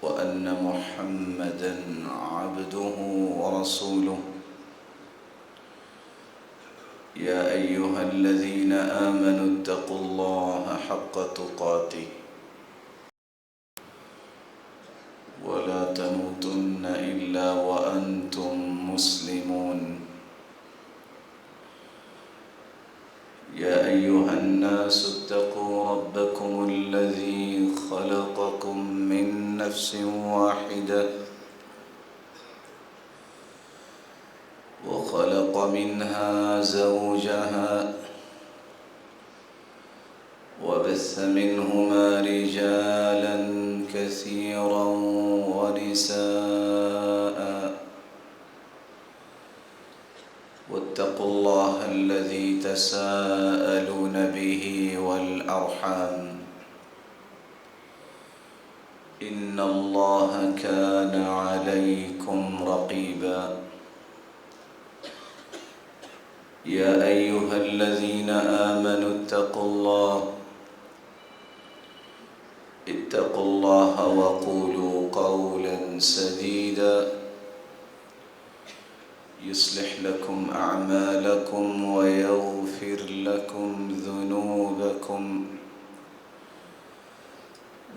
وأن محمدًا عبده ورسوله يا أيها الذين آمنوا اتقوا الله حق تقاته ولا تموتن إلا وأنتم مسلمون يا أيها الناس اتقوا ربكم الذي خلقكم من نفس واحدة وخلق منها زوجها وبث منهما رجالا كثيرا ونساء واتقوا الله الذي تساءلون به والأرحام إن الله كان عليكم رقيبا يا أيها الذين آمنوا اتقوا الله وقولوا قولا سديدا يصلح لكم أعمالكم ويغفر لكم ذنوبكم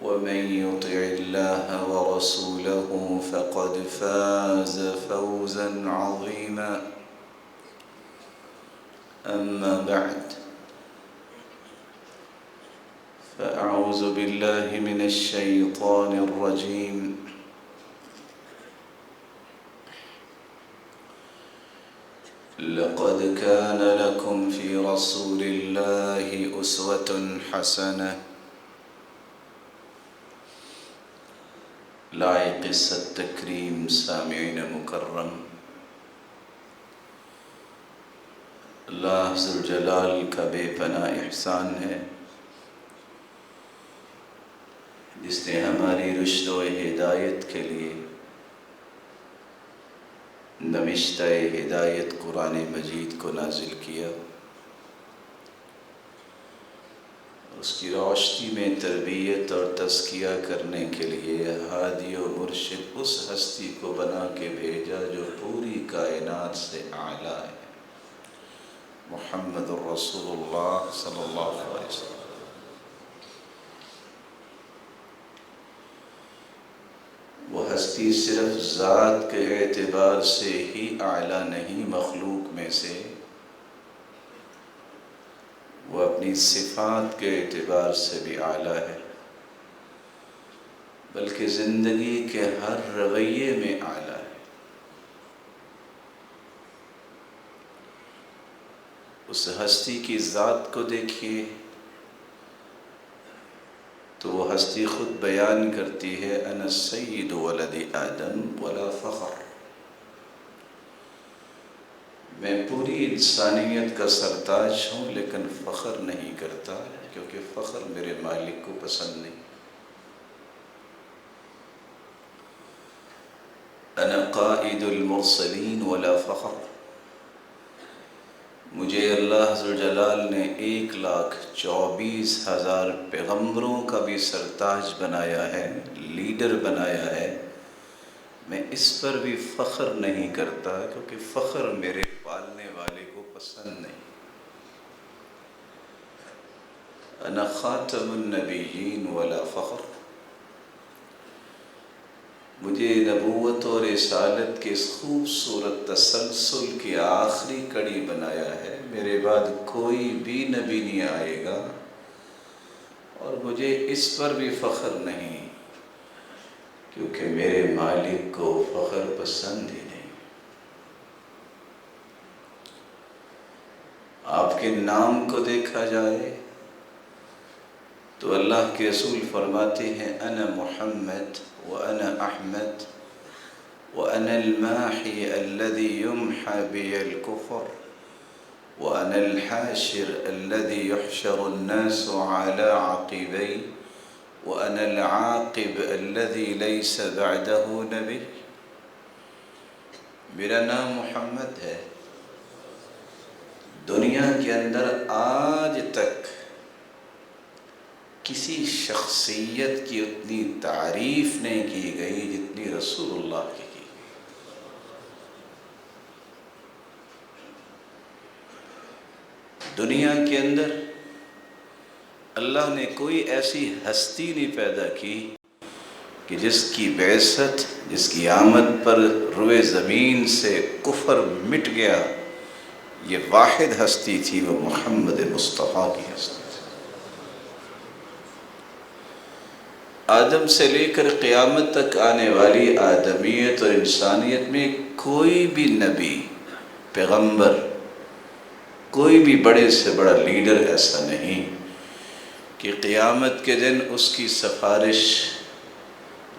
ومن يطع الله ورسوله فقد فاز فوزا عظيما أما بعد فأعوذ بالله من الشيطان الرجيم لقد كان لكم في رسول الله أسوة حسنة لائق التکریم سامعین مکرم، اللہ ذوالجلال کا بے پناہ احسان ہے جس نے ہماری رشد و ہدایت کے لیے نوشتہ ہدایت قرآن مجید کو نازل کیا، اس کی روشنی میں تربیت اور تزکیہ کرنے کے لیے ہادی و مرشد اس ہستی کو بنا کے بھیجا جو پوری کائنات سے اعلیٰ ہے، محمد الرسول اللہ صلی اللہ علیہ وسلم۔ وہ ہستی صرف ذات کے اعتبار سے ہی اعلیٰ نہیں، مخلوق میں سے وہ اپنی صفات کے اعتبار سے بھی اعلیٰ ہے، بلکہ زندگی کے ہر رویے میں اعلیٰ ہے۔ اس ہستی کی ذات کو دیکھیے تو وہ ہستی خود بیان کرتی ہے انا سید ولد آدم ولا فخر، میں پوری انسانیت کا سرتاج ہوں لیکن فخر نہیں کرتا، کیونکہ فخر میرے مالک کو پسند نہیں۔ انا قائد المرسلین ولا فخر، مجھے اللہ ذوالجلال نے 1,24,000 پیغمبروں کا بھی سرتاج بنایا ہے، لیڈر بنایا ہے، میں اس پر بھی فخر نہیں کرتا کیونکہ فخر میرے پالنے والے کو پسند نہیں۔ انا خاتم النبیین ولا فخر، مجھے نبوت اور رسالت کے اس خوبصورت تسلسل کی آخری کڑی بنایا ہے، میرے بعد کوئی بھی نبی نہیں آئے گا اور مجھے اس پر بھی فخر نہیں کیونکہ میرے مالک کو فخر پسند ہی نہیں۔ آپ کے نام کو دیکھا جائے تو اللہ کے رسول فرماتے ہیں انا محمد وانا احمد وانا الماحی الذي يمحى بي الكفر وانا الحاشر الذي يحشر الناس على عقبي وانا العاقب الذي ليس بعده نبي، میرا نام محمد ہے، دنیا کے اندر آج تک کسی شخصیت کی اتنی تعریف نہیں کی گئی جتنی رسول اللہ کی کی. دنیا کے اندر اللہ نے کوئی ایسی ہستی نہیں پیدا کی کہ جس کی بعثت، جس کی آمد پر روئے زمین سے کفر مٹ گیا. یہ واحد ہستی تھی، وہ محمد مصطفیٰ کی ہستی تھی. آدم سے لے کر قیامت تک آنے والی آدمیت اور انسانیت میں کوئی بھی نبی، پیغمبر، کوئی بھی بڑے سے بڑا لیڈر ایسا نہیں کہ قیامت کے دن اس کی سفارش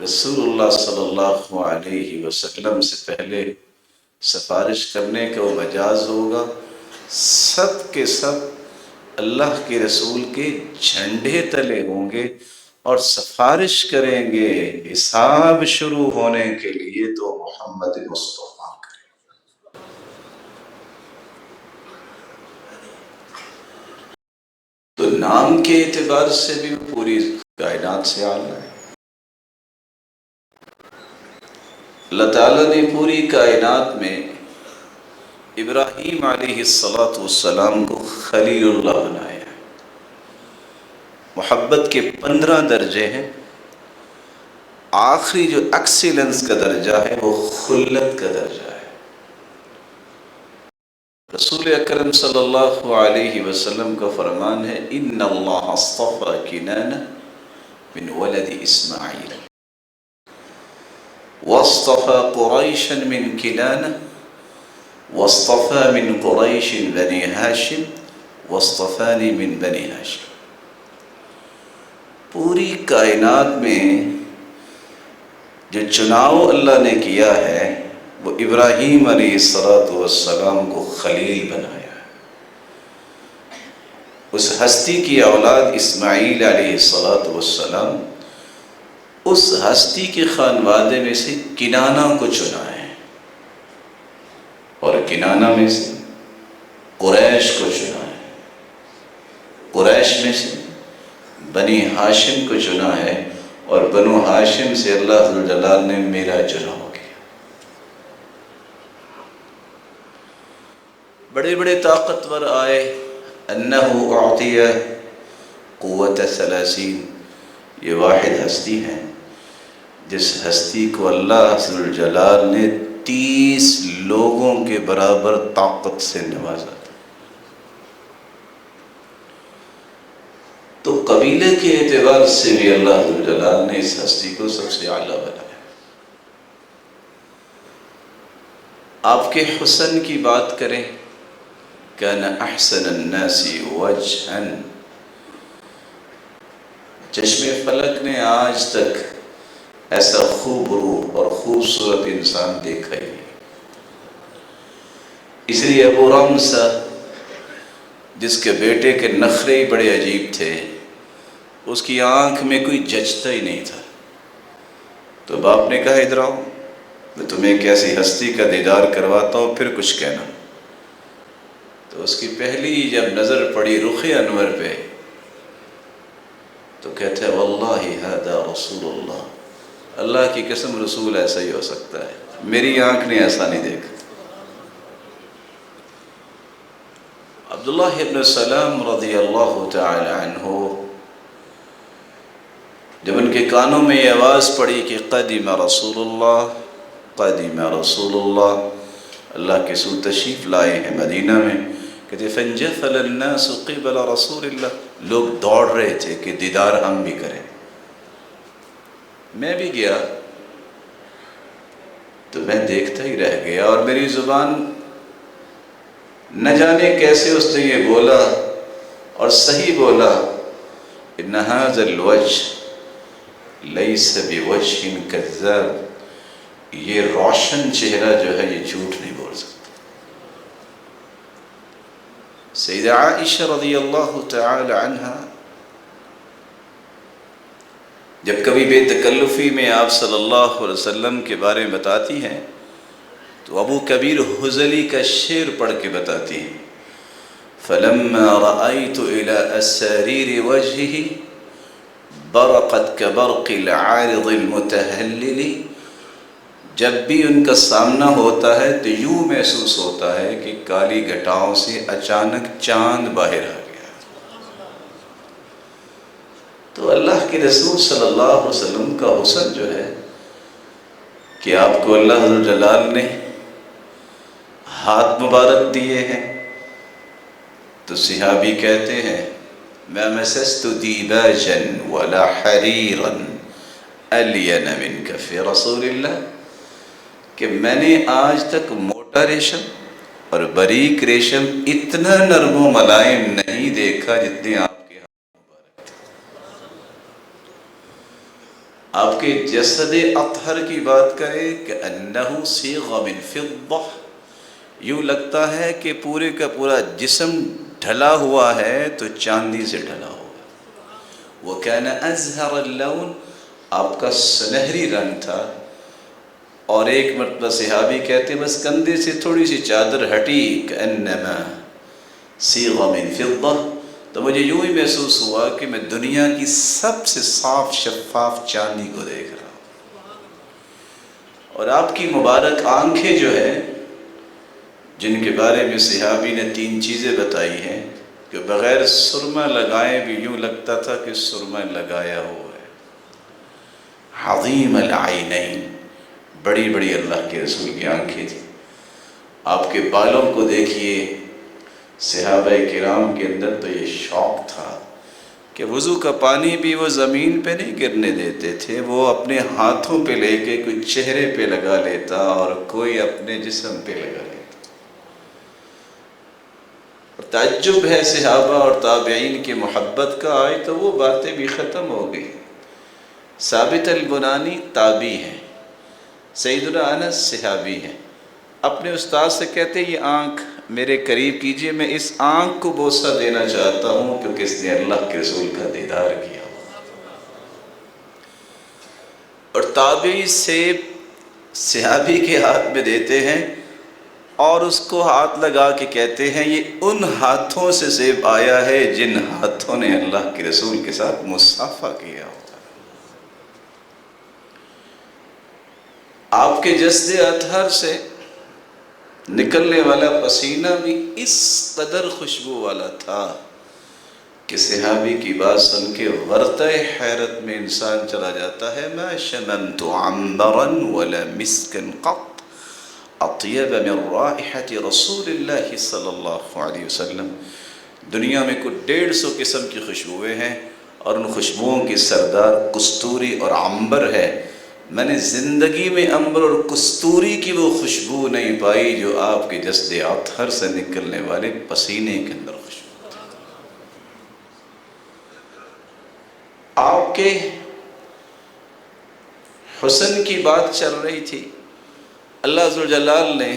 رسول اللہ صلی اللہ علیہ وسلم سے پہلے سفارش کرنے کا وہ مجاز ہوگا. سب کے سب اللہ کے رسول کے جھنڈے تلے ہوں گے اور سفارش کریں گے. حساب شروع ہونے کے لیے تو محمد مصطفیٰ کریں. تو نام کے اعتبار سے بھی پوری کائنات سے اعلیٰ ہے. اللہ تعالیٰ نے پوری کائنات میں ابراہیم علیہ السلام کو خلیل اللہ بنایا ہے. محبت کے 15 درجے ہیں. آخری جو ایکسیلنس کا درجہ ہے وہ خلت کا درجہ ہے. رسول اکرم صلی اللہ علیہ وسلم کا فرمان ہے ان اللہ اصطفى کنانہ من ولد اسماعیل واصطفى قریشا من کنانہ واصطفى من قریش بنی ہاشم واصطفانی من بنی ہاشم. پوری کائنات میں جو چناؤ اللہ نے کیا ہے وہ ابراہیم علیہ السلام کو خلیل بنایا ہے. اس ہستی کی اولاد اسماعیل علیہ السلام، اس ہستی کے خانوادے میں سے کنانہ کو چنا ہے، اور کنانہ میں سے قریش کو چنا ہے، قریش میں سے بنی ہاشم کو چنا ہے، اور بنو ہاشم سے اللہ ذوالجلال نے میرا چنا ہو گیا. بڑے بڑے طاقتور آئے. انہو اعطی قوت 30، یہ واحد ہستی ہے جس ہستی کو اللہ ذوالجلال نے 30 لوگوں کے برابر طاقت سے نوازا. تو قبیلے کے اعتبار سے بھی اللہ ذوالجلال نے اس ہستی کو سب سے اعلیٰ بنایا. آپ کے حسن کی بات کریں، کان احسن الناس وجھا، چشم فلک نے آج تک ایسا خوب روح اور خوبصورت انسان دیکھا ہی نہیں. اس لیے ابو رمسا جس کے بیٹے کے نخرے ہی بڑے عجیب تھے، اس کی آنکھ میں کوئی جچتا ہی نہیں تھا. تو باپ نے کہا ادھر آؤ، میں تمہیں ایک ایسی ہستی کا دیدار کرواتا ہوں، پھر کچھ کہنا. تو اس کی پہلی جب نظر پڑی رخ انور پہ تو کہتے ہیں واللہ ھذا رسول اللہ، اللہ کی قسم رسول ایسا ہی ہو سکتا ہے، میری آنکھ نے ایسا نہیں دیکھا. عبداللہ ابن سلام رضی اللہ تعالی عنہ جب ان کے کانوں میں یہ آواز پڑی کہ قدم رسول اللہ، قدم رسول اللہ، اللہ کے رسول تشریف لائے ہیں مدینہ میں، کہتے فانجفل الناس قبل رسول اللہ، لوگ دوڑ رہے تھے کہ دیدار ہم بھی کریں. میں بھی گیا تو میں دیکھتا ہی رہ گیا، اور میری زبان نہ جانے کیسے اس نے یہ بولا اور صحیح بولا، ان ھذا الوجه لیس بوجه کذاب، یہ روشن چہرہ جو ہے یہ جھوٹ نہیں بول سکتا. سیدہ عائشہ رضی اللہ تعالی عنہا جب کبھی بے تکلفی میں آپ صلی اللہ علیہ وسلم کے بارے میں بتاتی ہیں تو ابو کبیر حزلی کا شعر پڑھ کے بتاتی ہیں، فَلَمَّا رَأَيْتُ إِلَىٰ أَسَارِيرِ وَجْهِهِ برقت کبرق العارض المتہلل، جب بھی ان کا سامنا ہوتا ہے تو یوں محسوس ہوتا ہے کہ کالی گھٹاؤں سے اچانک چاند باہر آ گیا۔ تو اللہ کے رسول صلی اللہ علیہ وسلم کا حسن جو ہے کہ آپ کو اللہ جل جلال نے ہاتھ مبارک دیے ہیں، تو صحابی کہتے ہیں ما مسست دیباجا ولا حریرا الین من کف رسول اللہ، کہ میں نے آج تک موٹا ریشم اور باریک ریشم اتنا نرم و ملائم نہیں دیکھا جتنے آپ کے ہاتھ مبارک تھے۔ آپ کے جسد اطہر کی بات کریں کہ انہ صیغ من فضہ، یوں لگتا ہے کہ پورے کا پورا جسم ڈھلا ہوا ہے تو چاندی سے ڈھلا ہوا۔ وَكَانَ أَزْهَرَ اللَّوْنِ، آپ کا سنہری رنگ تھا۔ اور ایک مرتبہ صحابی کہتے بس کندھے سے تھوڑی سی چادر ہٹی كَأَنَّمَا صِيغَ مِن فِضَّةٍ، تو مجھے یوں ہی محسوس ہوا کہ میں دنیا کی سب سے صاف شفاف چاندی کو دیکھ رہا ہوں۔ اور آپ کی مبارک آنکھیں جو ہیں، جن کے بارے میں صحابی نے 3 چیزیں بتائی ہیں کہ بغیر سرما لگائے بھی یوں لگتا تھا کہ سرما لگایا ہوا ہے۔ عظیم العینین، بڑی بڑی اللہ کے رسول کی آنکھیں تھیں۔ آپ کے بالوں کو دیکھیے، صحابہ کرام کے اندر تو یہ شوق تھا کہ وضو کا پانی بھی وہ زمین پہ نہیں گرنے دیتے تھے، وہ اپنے ہاتھوں پہ لے کے کوئی چہرے پہ لگا لیتا اور کوئی اپنے جسم پہ لگا لیتا۔ تعجب ہے صحابہ اور تابعین کی محبت کا، آئی تو وہ باتیں بھی ختم ہو گئی۔ ثابت البنانی تابعی ہیں، سیدنا انس صحابی ہیں، اپنے استاد سے کہتے یہ آنکھ میرے قریب کیجئے، میں اس آنکھ کو بوسہ دینا چاہتا ہوں کیونکہ اس نے اللہ کے رسول کا دیدار کیا۔ اور تابعی سیب صحابی کے ہاتھ میں دیتے ہیں اور اس کو ہاتھ لگا کے کہتے ہیں یہ ان ہاتھوں سے سیب آیا ہے جن ہاتھوں نے اللہ کے رسول کے ساتھ مصافحہ کیا ہوتا۔ آپ کے جسد اطہر سے نکلنے والا پسینہ بھی اس قدر خوشبو والا تھا کہ صحابی کی بات سن کے ورطہ حیرت میں انسان چلا جاتا ہے۔ ما شممت عنبرا ولا مسکا قط اطیب من رائحة رسول اللہ صلی اللہ علیہ وسلم۔ دنیا میں کچھ 150 قسم کی خوشبوئیں ہیں اور ان خوشبوؤں کی سردار کستوری اور عنبر ہے۔ میں نے زندگی میں عنبر اور کستوری کی وہ خوشبو نہیں پائی جو آپ کے جسد اطہر سے نکلنے والے پسینے کے اندر خوشبو تھی۔ آپ کے حسن کی بات چل رہی تھی، اللہ عز و جلال نے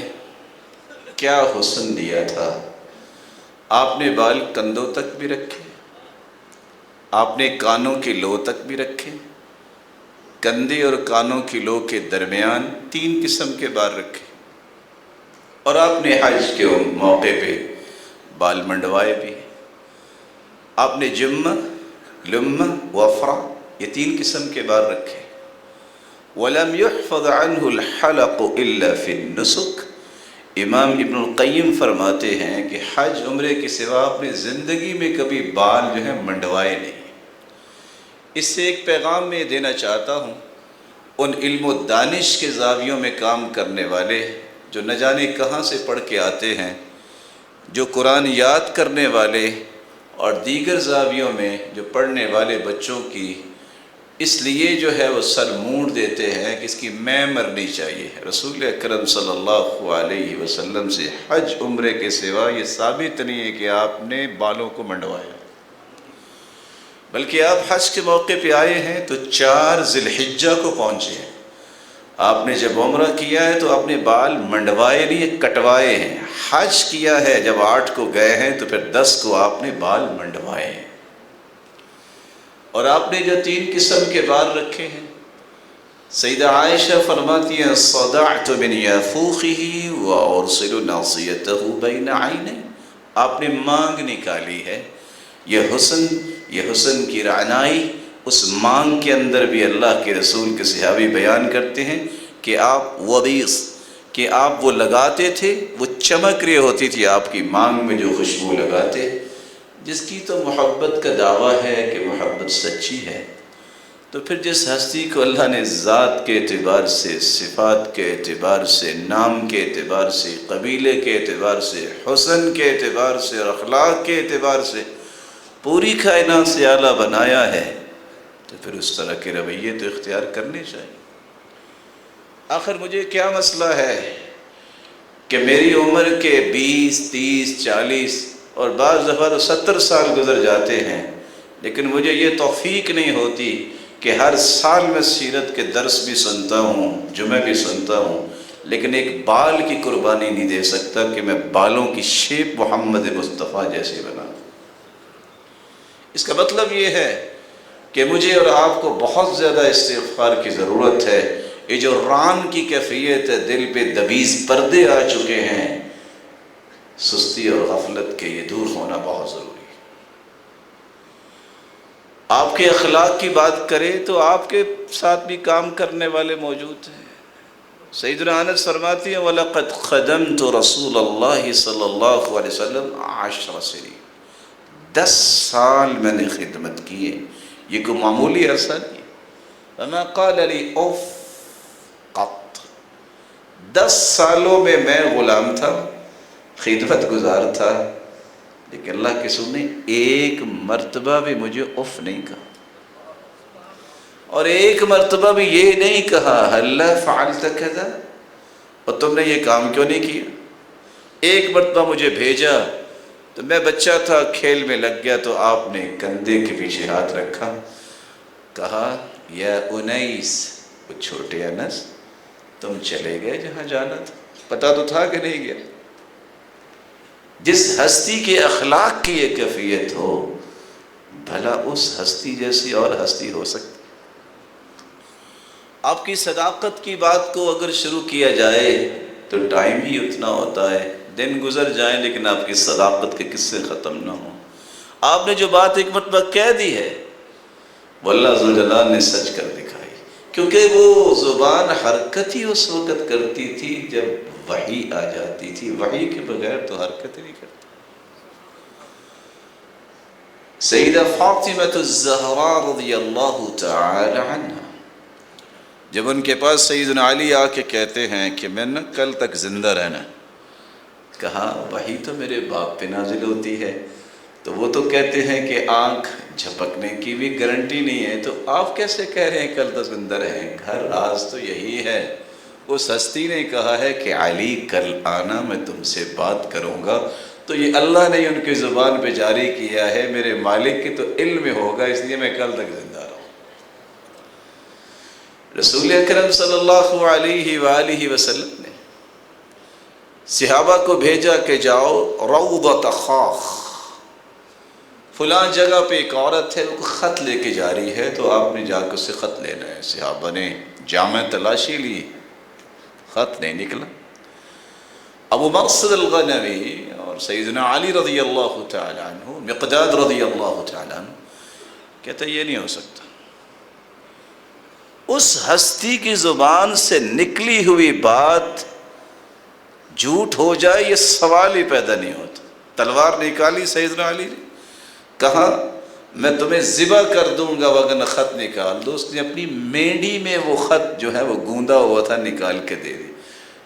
کیا حسن دیا تھا۔ آپ نے بال کندھوں تک بھی رکھے، آپ نے کانوں کے لو تک بھی رکھے، کندھے اور کانوں کی لو کے درمیان 3 قسم کے بال رکھے، اور آپ نے حج کے موقع پہ بال منڈوائے بھی۔ آپ نے جمہ، لمہ، وفرہ، یہ 3 قسم کے بال رکھے۔ وَلَمْ يُحْفَظْ عَنْهُ الْحَلَقُ إِلَّا فِي النُّسُكِ، امام ابن القیم فرماتے ہیں کہ حج عمرے کے سوا اپنے زندگی میں کبھی بال جو ہیں منڈوائے نہیں۔ اس سے ایک پیغام میں دینا چاہتا ہوں ان علم و دانش کے زاویوں میں کام کرنے والے جو نہ جانے کہاں سے پڑھ کے آتے ہیں، جو قرآن یاد کرنے والے اور دیگر زاویوں میں جو پڑھنے والے بچوں کی اس لیے جو ہے وہ سر موڑ دیتے ہیں کہ اس کی میں مرنی چاہیے۔ رسول اکرم صلی اللہ علیہ وسلم سے حج عمرے کے سوا یہ ثابت نہیں ہے کہ آپ نے بالوں کو منڈوایا، بلکہ آپ حج کے موقع پہ آئے ہیں تو 4 ذی الحجہ کو پہنچے ہیں۔ آپ نے جب عمرہ کیا ہے تو اپنے بال منڈوائے نہیں، کٹوائے ہیں۔ حج کیا ہے جب 8 کو گئے ہیں تو پھر 10 کو آپ نے بال منڈوائے ہیں۔ اور آپ نے جو 3 قسم کے بال رکھے ہیں، سیدہ عائشہ فرماتی ہیں صدعت من یافوخہ وارسل ناصیتہ بین عینی، آپ نے مانگ نکالی ہے۔ یہ حسن کی رعنائی اس مانگ کے اندر بھی اللہ کے رسول کے صحابی بیان کرتے ہیں کہ آپ وبیس، کہ آپ وہ لگاتے تھے، وہ چمک رہی ہوتی تھی آپ کی مانگ میں جو خوشبو لگاتے، جس کی تو محبت کا دعویٰ ہے کہ محبت سچی ہے۔ تو پھر جس ہستی کو اللہ نے ذات کے اعتبار سے، صفات کے اعتبار سے، نام کے اعتبار سے، قبیلے کے اعتبار سے، حسن کے اعتبار سے اور اخلاق کے اعتبار سے پوری کائنات سے اعلیٰ بنایا ہے، تو پھر اس طرح کے رویے تو اختیار کرنے چاہیے۔ آخر مجھے کیا مسئلہ ہے کہ میری عمر کے 20، 30، 40 اور بعض دفعہ تو 70 سال گزر جاتے ہیں، لیکن مجھے یہ توفیق نہیں ہوتی کہ ہر سال میں سیرت کے درس بھی سنتا ہوں، جمعہ بھی سنتا ہوں، لیکن ایک بال کی قربانی نہیں دے سکتا کہ میں بالوں کی شیپ محمد مصطفیٰ جیسے بنا۔ اس کا مطلب یہ ہے کہ مجھے اور آپ کو بہت زیادہ استغفار کی ضرورت ہے۔ یہ جو ران کی کیفیت ہے، دل پہ دبیز پردے آ چکے ہیں سستی اور غفلت کے، یہ دور ہونا بہت ضروری ہے۔ آپ کے اخلاق کی بات کریں تو آپ کے ساتھ بھی کام کرنے والے موجود ہیں۔ سیدنا انس فرماتی ہیں وَلَقَدْ خَدَمْتُ رَسُولَ اللَّهِ صلی اللہ علیہ وسلم 10 سنین، 10 سال میں نے خدمت کی ہے، یہ کوئی معمولی عرصہ نہیں ہے۔ وَمَا قَالَ لِي أُفْ قط، 10 سالوں میں میں غلام تھا، خدمت گزار تھا، لیکن اللہ کے رسول نے ایک مرتبہ بھی مجھے اف نہیں کہا، اور ایک مرتبہ بھی یہ نہیں کہا ہلا فعلت کذا، اور تم نے یہ کام کیوں نہیں کیا۔ ایک مرتبہ مجھے بھیجا تو میں بچہ تھا، کھیل میں لگ گیا، تو آپ نے کندھے کے پیچھے ہاتھ رکھا، کہا یا انیس، وہ چھوٹے انس تم چلے گئے جہاں جانا تھا، پتا تو تھا کہ نہیں گیا۔ جس ہستی کے اخلاق کی یہ کیفیت ہو، بھلا اس ہستی جیسی اور ہستی ہو سکتی؟ آپ کی صداقت کی بات کو اگر شروع کیا جائے تو ٹائم ہی اتنا ہوتا ہے، دن گزر جائیں لیکن آپ کی صداقت کے قصے ختم نہ ہوں۔ آپ نے جو بات ایک مرتبہ کہہ دی ہے وہ اللہ ذوالجلال نے سچ کر دکھائی، کیونکہ وہ زبان حرکت ہی اس وقت کرتی تھی جب وحی آ جاتی تھی، وحی کے بغیر تو حرکت نہیں کرتی۔ سیدہ فاطمہ الزہراء رضی اللہ تعالی عنہ، جب ان کے پاس سیدنا علی آ کے کہتے ہیں کہ میں نہ کل تک زندہ رہنا، کہا وحی تو میرے باپ پہ نازل ہوتی ہے، تو وہ تو کہتے ہیں کہ آنکھ جھپکنے کی بھی گارنٹی نہیں ہے، تو آپ کیسے کہہ رہے ہیں کل تک زندہ رہیں؟ گھر راز تو یہی ہے، اس ہستی نے کہا ہے کہ علی کل آنا، میں تم سے بات کروں گا، تو یہ اللہ نے ان کی زبان پہ جاری کیا ہے، میرے مالک کے تو علم میں ہوگا، اس لیے میں کل تک زندہ رہوں۔ رسول اکرم صلی اللہ علیہ وآلہ وسلم نے صحابہ کو بھیجا کہ جاؤ روضۃ خاخ، فلاں جگہ پہ ایک عورت ہے، وہ خط لے کے جا رہی ہے، تو آپ نے جا کے اس سے خط لینا ہے۔ صحابہ نے جامع تلاشی لی، خط نہیں نکلا۔ ابو مقصد الغنوی اور سیدنا علی رضی اللہ تعالی عنہ، مقداد رضی اللہ تعالی عنہ کہتے یہ نہیں ہو سکتا، اس ہستی کی زبان سے نکلی ہوئی بات جھوٹ ہو جائے یہ سوال ہی پیدا نہیں ہوتا۔ تلوار نکالی سیدنا علی نے، کہا میں تمہیں ذبح کر دوں گا وگرنہ خط نکال دو۔ اس نے اپنی مینڈی میں وہ خط جو ہے وہ گوندا ہوا تھا نکال کے دے دی،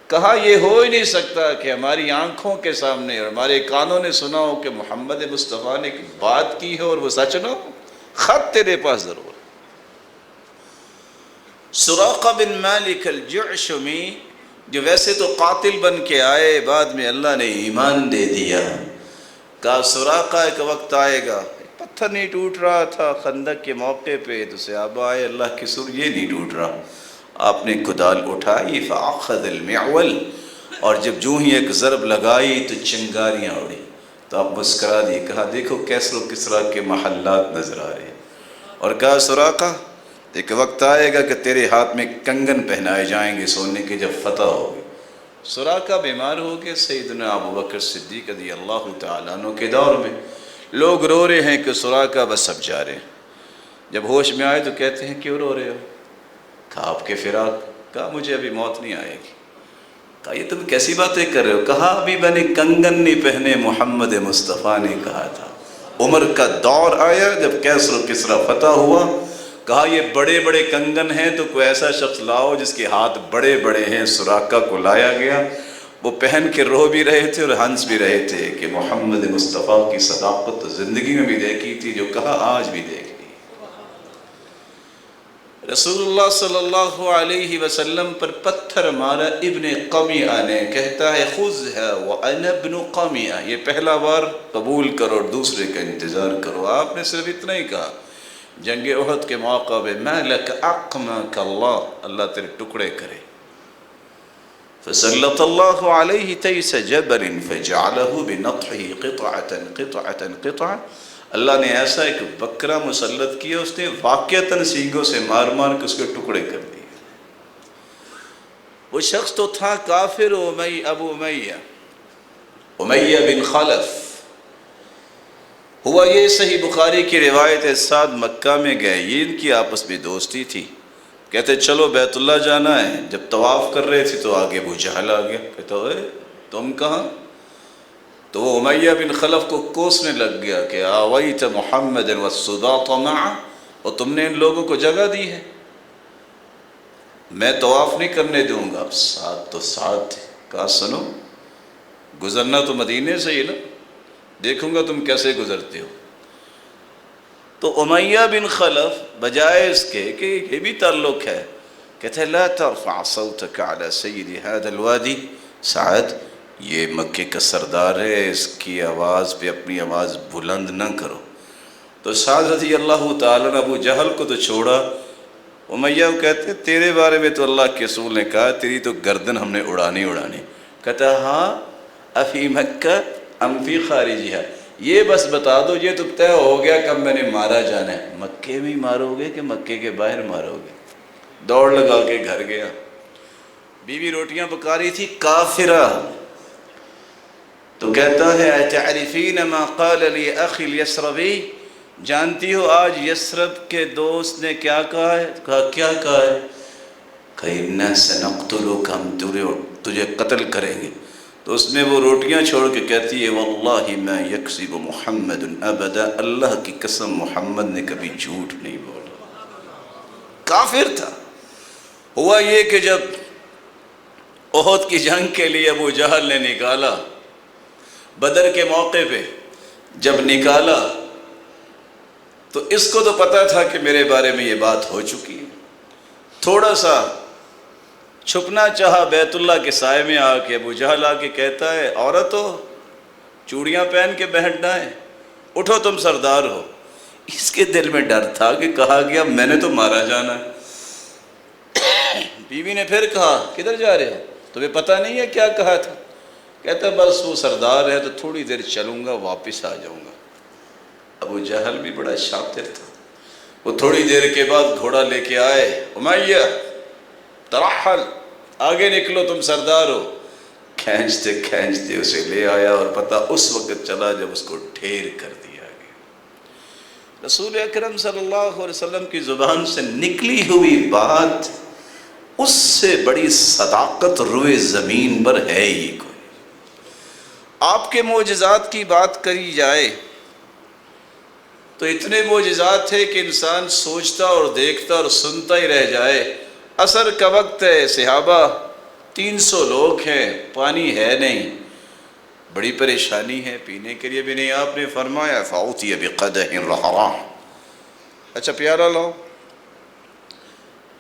کہا یہ ہو ہی نہیں سکتا کہ ہماری آنکھوں کے سامنے اور ہمارے کانوں نے سنا ہو کہ محمد مصطفیٰ نے ایک بات کی ہے اور وہ سچ نہ ہو، خط تیرے پاس ضرور۔ سراقہ بن مالک الجعشمی جو ویسے تو قاتل بن کے آئے، بعد میں اللہ نے ایمان دے دیا، کہا سراقہ ایک وقت آئے گا، پتھر نہیں ٹوٹ رہا تھا خندق کے موقع پہ، تو صحابہ آئے اللہ کے سر یہ نہیں ٹوٹ رہا، آپ نے کدال اٹھائی فاخذ المعول، اور جب جو ہی ایک ضرب لگائی تو چنگاریاں اڑی، تو آپ مسکرا دی، کہا دیکھو کیسر و کسریٰ کے محلات نظر آ رہے ہیں، اور کہا سراقہ ایک وقت آئے گا کہ تیرے ہاتھ میں کنگن پہنائے جائیں گے سونے کے جب فتح ہوگی۔ سراقہ بیمار ہو گئے، سیدنا ابو بکر صدیق رضی اللہ تعالیٰ عنہ کے دور میں لوگ رو رہے ہیں کہ سراقہ بس اب جا رہے ہیں۔ جب ہوش میں آئے تو کہتے ہیں کیوں رو رہے ہو؟ کہا آپ کے فراق، کہا مجھے ابھی موت نہیں آئے گی۔ کہا یہ تم کیسی باتیں کر رہے ہو؟ کہا ابھی میں نے کنگن نہیں پہنے، محمد مصطفیٰ نے کہا تھا۔ عمر کا دور آیا جب کیسر و کسریٰ فتح ہوا، کہا یہ بڑے بڑے کنگن ہیں تو کوئی ایسا شخص لاؤ جس کے ہاتھ بڑے بڑے ہیں۔ سراقہ کو لایا گیا، وہ پہن کے رو بھی رہے تھے اور ہنس بھی رہے تھے کہ محمد مصطفیٰ کی صداقت تو زندگی میں بھی دیکھی تھی، جو کہا آج بھی دیکھ لی۔ رسول اللہ صلی اللہ علیہ وسلم پر پتھر مارا ابن قمیعہ نے، کہتا ہے خذھا وانا ابن قمیعہ، یہ پہلا بار قبول کرو اور دوسرے کا انتظار کرو۔ آپ نے صرف اتنا ہی کہا جنگ احد کے موقع پہ، ما لک اقمک اللہ، اللہ تیرے ٹکڑے کرے۔ فسلط اللہ علیہ تیس جبل فجعلہ بنطحہ قطعة قطعة قطعة، اللہ نے ایسا ایک بکرا مسلط کیا، اس نے واقعتاً سینگوں سے مار مار کے اس کے ٹکڑے کر دیے۔ وہ شخص تو تھا کافر، ابو امیہ بن خلف۔ ہوا یہ صحیح بخاری کی روایت ہے، ساتھ مکہ میں گئے، یہ ان کی آپس میں دوستی تھی، کہتے چلو بیت اللہ جانا ہے۔ جب طواف کر رہے تھے تو آگے ابو جہل آ گیا، کہتا اے تم کہاں؟ تو وہ امیہ بن خلف کو کوسنے لگ گیا کہ آویت محمد والصداط معہ، اور تم نے ان لوگوں کو جگہ دی ہے، میں طواف نہیں کرنے دوں گا۔ ساتھ تو ساتھ تھے، کہا سنو گزرنا تو مدینے سے ہی نا، دیکھوں گا تم کیسے گزرتے ہو۔ تو امیہ بن خلف بجائے اس کے کہ یہ بھی تعلق ہے، کہتے ہیں لا ترفع صوتك على سید هذا الوادی، سعد یہ مکے کا سردار ہے، اس کی آواز پہ اپنی آواز بلند نہ کرو۔ تو سعد رضی اللہ تعالیٰ نے ابو جہل کو تو چھوڑا، امیہ کو کہتے تیرے بارے میں تو اللہ کے رسول نے کہا تیری تو گردن ہم نے اڑانی اڑانی۔ کہتا ہاں افی مکہ ام فی خارجہا، یہ بس بتا دو یہ تو طے ہو گیا کب میں نے مارا جانا ہے، مکے میں ہی مارو گے کہ مکے کے باہر مارو گے؟ دوڑ لگا کے گھر گیا، بیوی روٹیاں پکا رہی تھی، کافرہ، تو کہتا ہے اتعرفین ما قال لی اخی الیسربی، جانتی ہو آج یسرب کے دوست نے کیا کہا ہے؟ کہا کیا کہا ہے؟ کہ اِنَّا سَنَقْتُلُكَ، ہم تجھے قتل کریں گے۔ تو اس نے وہ روٹیاں چھوڑ کے کہتی ہے واللہ ما یکذب محمد ابدا، اللہ کی قسم محمد نے کبھی جھوٹ نہیں بولا۔ کافر تھا۔ ہوا یہ کہ جب احد کی جنگ کے لیے ابو جہل نے نکالا، بدر کے موقع پہ جب نکالا تو اس کو تو پتا تھا کہ میرے بارے میں یہ بات ہو چکی ہے، تھوڑا سا چھپنا چاہا بیت اللہ کے سائے میں آ کے۔ ابو جہل آ کے کہتا ہے عورتو چوڑیاں پہن کے بیٹھنا ہے، اٹھو تم سردار ہو۔ اس کے دل میں ڈر تھا کہ کہا گیا میں نے تو مارا جانا ہے۔ بیوی نے پھر کہا کدھر جا رہے ہو؟ تمہیں پتہ نہیں ہے کیا کہا تھا؟ کہتا بس وہ سردار ہے تو تھوڑی دیر چلوں گا واپس آ جاؤں گا۔ ابو جہل بھی بڑا شاطر تھا، وہ تھوڑی دیر کے بعد گھوڑا لے کے آئے، امیہ ترحل، آگے نکلو تم سردار ہو۔ کھینچتے کھینچتے اسے لے آیا، اور پتہ اس وقت چلا جب اس کو ڈھیر کر دیا گیا۔ رسول اکرم صلی اللہ علیہ وسلم کی زبان سے نکلی ہوئی بات اس سے بڑی صداقت روئے زمین پر ہے ہی کوئی۔ آپ کے معجزات کی بات کری جائے تو اتنے معجزات تھے کہ انسان سوچتا اور دیکھتا اور سنتا ہی رہ جائے۔ عصر کا وقت ہے، صحابہ 300 لوگ ہیں، پانی ہے نہیں، بڑی پریشانی ہے، پینے کے لیے بھی نہیں۔ آپ نے فرمایا فَأُوتِيَ بِقَدَحٍ رَحْرَةٍ، اچھا پیالہ لاؤ۔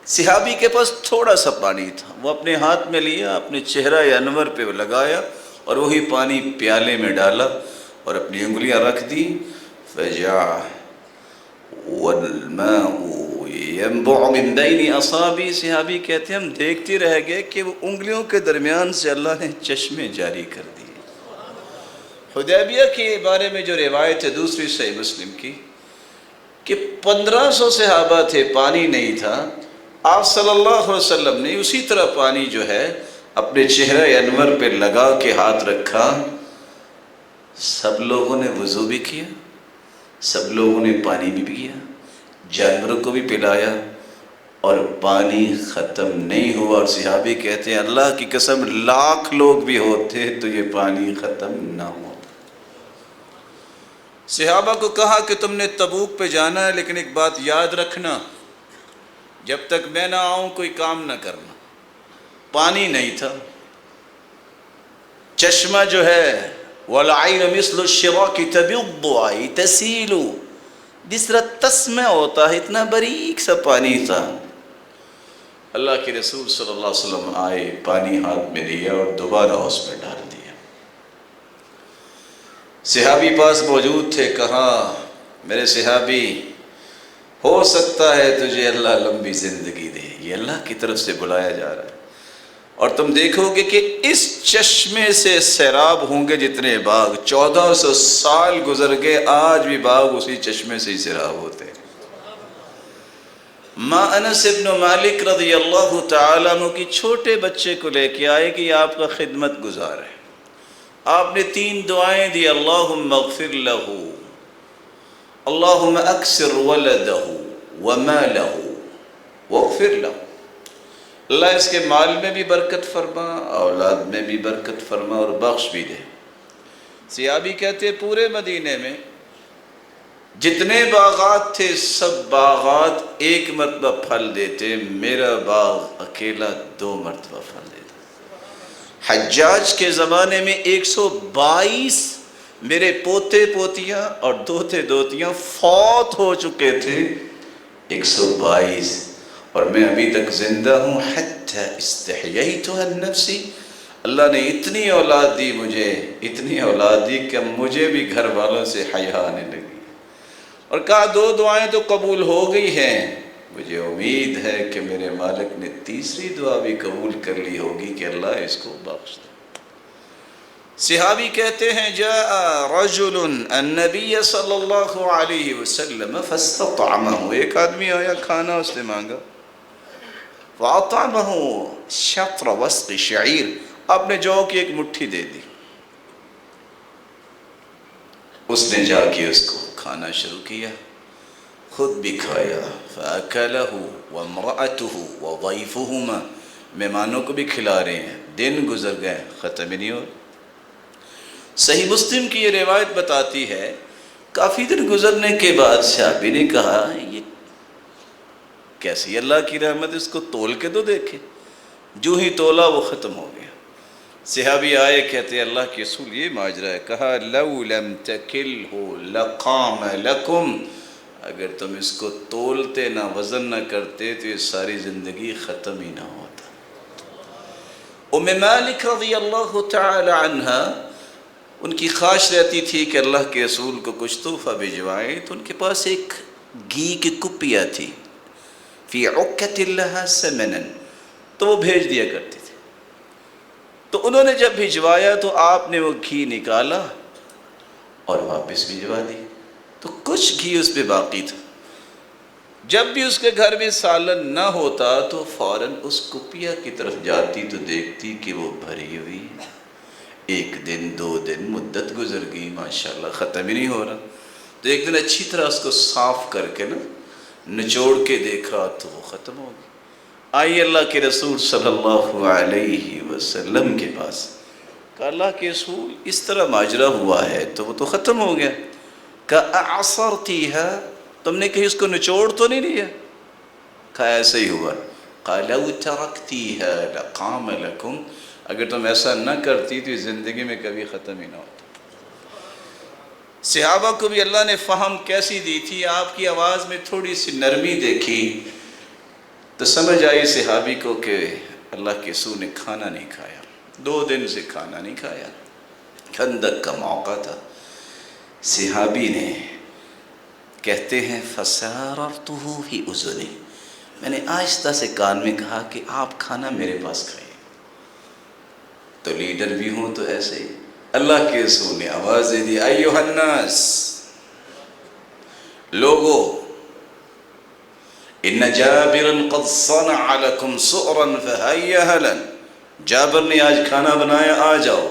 صحابی کے پاس تھوڑا سا پانی تھا، وہ اپنے ہاتھ میں لیا، اپنے چہرہ انور پہ لگایا اور وہی پانی پیالے میں ڈالا اور اپنی انگلیاں رکھ دی۔ فَجَعَ وَالْمَاءُ يَنْبُعُ مِنْ بَيْنِ أَصَابِعِ، صحابی کہتے ہیں ہم دیکھتے رہ گئے کہ وہ انگلیوں کے درمیان سے اللہ نے چشمے جاری کر دیے۔ حدیبیہ کے بارے میں جو روایت ہے دوسری صحیح مسلم کی کہ 1500 صحابہ تھے، پانی نہیں تھا، آپ صلی اللہ علیہ وسلم نے اسی طرح پانی جو ہے اپنے چہرہ انور پہ لگا کے ہاتھ رکھا، سب لوگوں نے وضو بھی کیا، سب لوگوں نے پانی بھی پیا، جانوروں کو بھی پلایا اور پانی ختم نہیں ہوا، اور صحابی کہتے ہیں اللہ کی قسم 1,00,000 لوگ بھی ہوتے تو یہ پانی ختم نہ ہوتا۔ صحابہ کو کہا کہ تم نے تبوک پہ جانا ہے، لیکن ایک بات یاد رکھنا، جب تک میں نہ آؤں کوئی کام نہ کرنا۔ پانی نہیں تھا، چشمہ جو ہے وَالْعَيْنَ مِثْلُ الشِّرَاكِ تَبِضُّ عَيْنٌ تَسِيلُ، جس طرح تسمہ ہوتا ہے اتنا باریک سا پانی تھا۔ اللہ کے رسول صلی اللہ علیہ وسلم آئے، پانی ہاتھ میں لیا اور دوبارہ اس میں ڈال دیا۔ صحابی پاس موجود تھے، کہا میرے صحابی ہو سکتا ہے تجھے اللہ لمبی زندگی دے، یہ اللہ کی طرف سے بلایا جا رہا ہے، اور تم دیکھو گے کہ اس چشمے سے سیراب ہوں گے جتنے باغ، 1400 سال گزر گئے، آج بھی باغ اسی چشمے سے ہی سیراب ہوتے ہیں۔ ماں انس ابن مالک رضی اللہ تعالیٰ عنہ کی چھوٹے بچے کو لے کے آئے کہ یہ آپ کا خدمت گزار ہے، آپ نے 3 دعائیں دی، اللہم اغفر لہ، اللہم اکثر ولدہ ومالہ واغفر لہ، اللہ اس کے مال میں بھی برکت فرما، اولاد میں بھی برکت فرما اور بخش بھی دے۔ صحابی کہتے پورے مدینے میں جتنے باغات تھے سب باغات ایک مرتبہ پھل دیتے، میرا باغ اکیلا 2 مرتبہ پھل دیتا۔ حجاج کے زمانے میں 122 میرے پوتے پوتیاں اور دوتے دوتیاں فوت ہو چکے تھے، 122، اور میں ابھی تک زندہ ہوں، حتی استحییت عن نفسی، اللہ نے اتنی اولاد دی مجھے، اتنی اولاد دی کہ مجھے بھی گھر والوں سے حیا آنے لگی، اور کہا 2 دعائیں تو قبول ہو گئی ہیں، مجھے امید ہے کہ میرے مالک نے تیسری دعا بھی قبول کر لی ہوگی کہ اللہ اس کو بخش دے۔ صحابی کہتے ہیں جاء رجل النبی صلی اللہ علیہ وسلم فاستطعمہ، ایک آدمی آیا کھانا اس نے مانگا، فاطعمہ شطر وسق شعیر، آپ نے جو کی ایک مٹھی دے دی، اس نے جا کے اس کو کھانا شروع کیا، خود بھی کھایا، فَأَكَلَهُ وَامْرَأَتُهُ وَضَيْفُهُمَا، مہمانوں کو بھی کھلا رہے ہیں، دن گزر گئے ختم ہی نہیں ہو۔ صحیح مسلم کی یہ روایت بتاتی ہے کافی دن گزرنے کے بعد صحابی نے کہا یہ کیسی اللہ کی رحمت، اس کو تول کے تو دیکھے، جو ہی تولا وہ ختم ہو گیا۔ صحابی آئے، کہتے اللہ کے رسول یہ ماجرا ہے، کہا لَوْ لَمْ تَكِلْهُ لَقَامَ لَكُمْ، اگر تم اس کو تولتے نہ وزن نہ کرتے تو یہ ساری زندگی ختم ہی نہ ہوتا۔ ام مالک رضی اللہ تعالی عنہ، ان کی خواہش رہتی تھی کہ اللہ کے رسول کو کچھ تحفہ بھجوائیں، تو ان کے پاس ایک گھی کی کپیا تھی، فی عکۃ لہا ثمنا، تو وہ بھیج دیا کرتی تھی۔ تو انہوں نے جب بھجوایا تو آپ نے وہ گھی نکالا اور واپس بھجوا دی، تو کچھ گھی اس پہ باقی تھا۔ جب بھی اس کے گھر میں سالن نہ ہوتا تو فوراً اس کپیا کی طرف جاتی تو دیکھتی کہ وہ بھری ہوئی ہے۔ 1 دن 2 دن مدت گزر گئی، ماشاءاللہ ختم ہی نہیں ہو رہا، تو ایک دن اچھی طرح اس کو صاف کر کے نچوڑ کے دیکھا تو وہ ختم ہو گئی۔ آئی اللہ کے رسول صلی اللہ علیہ وسلم کے پاس، کہا اللہ کے رسول اس طرح ماجرا ہوا ہے تو وہ تو ختم ہو گیا، کہا اعصرتیہا، تم نے کہیں اس کو نچوڑ تو نہیں لیا؟ کہا ایسا ہی ہوا۔ قال لو ترکتیہا لقام لکم، اگر تم ایسا نہ کرتی تو زندگی میں کبھی ختم ہی نہ ہوتا۔ صحابہ کو بھی اللہ نے فہم کیسی دی تھی، آپ کی آواز میں تھوڑی سی نرمی دیکھی تو سمجھ آئی صحابی کو کہ اللہ کے رسول نے کھانا نہیں کھایا، 2 دن سے کھانا نہیں کھایا، خندق کا موقع تھا۔ صحابی نے کہتے ہیں فَسَارَرْتُهُ فِي أُذُنِهِ، میں نے آہستہ سے کان میں کہا کہ آپ کھانا میرے پاس کھائیں، تو لیڈر بھی ہوں تو ایسے ہی۔ اللہ کے رسول نے آواز دے دی ایھا الناس، لوگو، ان جابرا قد صنع لکم سؤرا فہیّا اہلا، جابر نے آج کھانا بنایا، آ جاؤ۔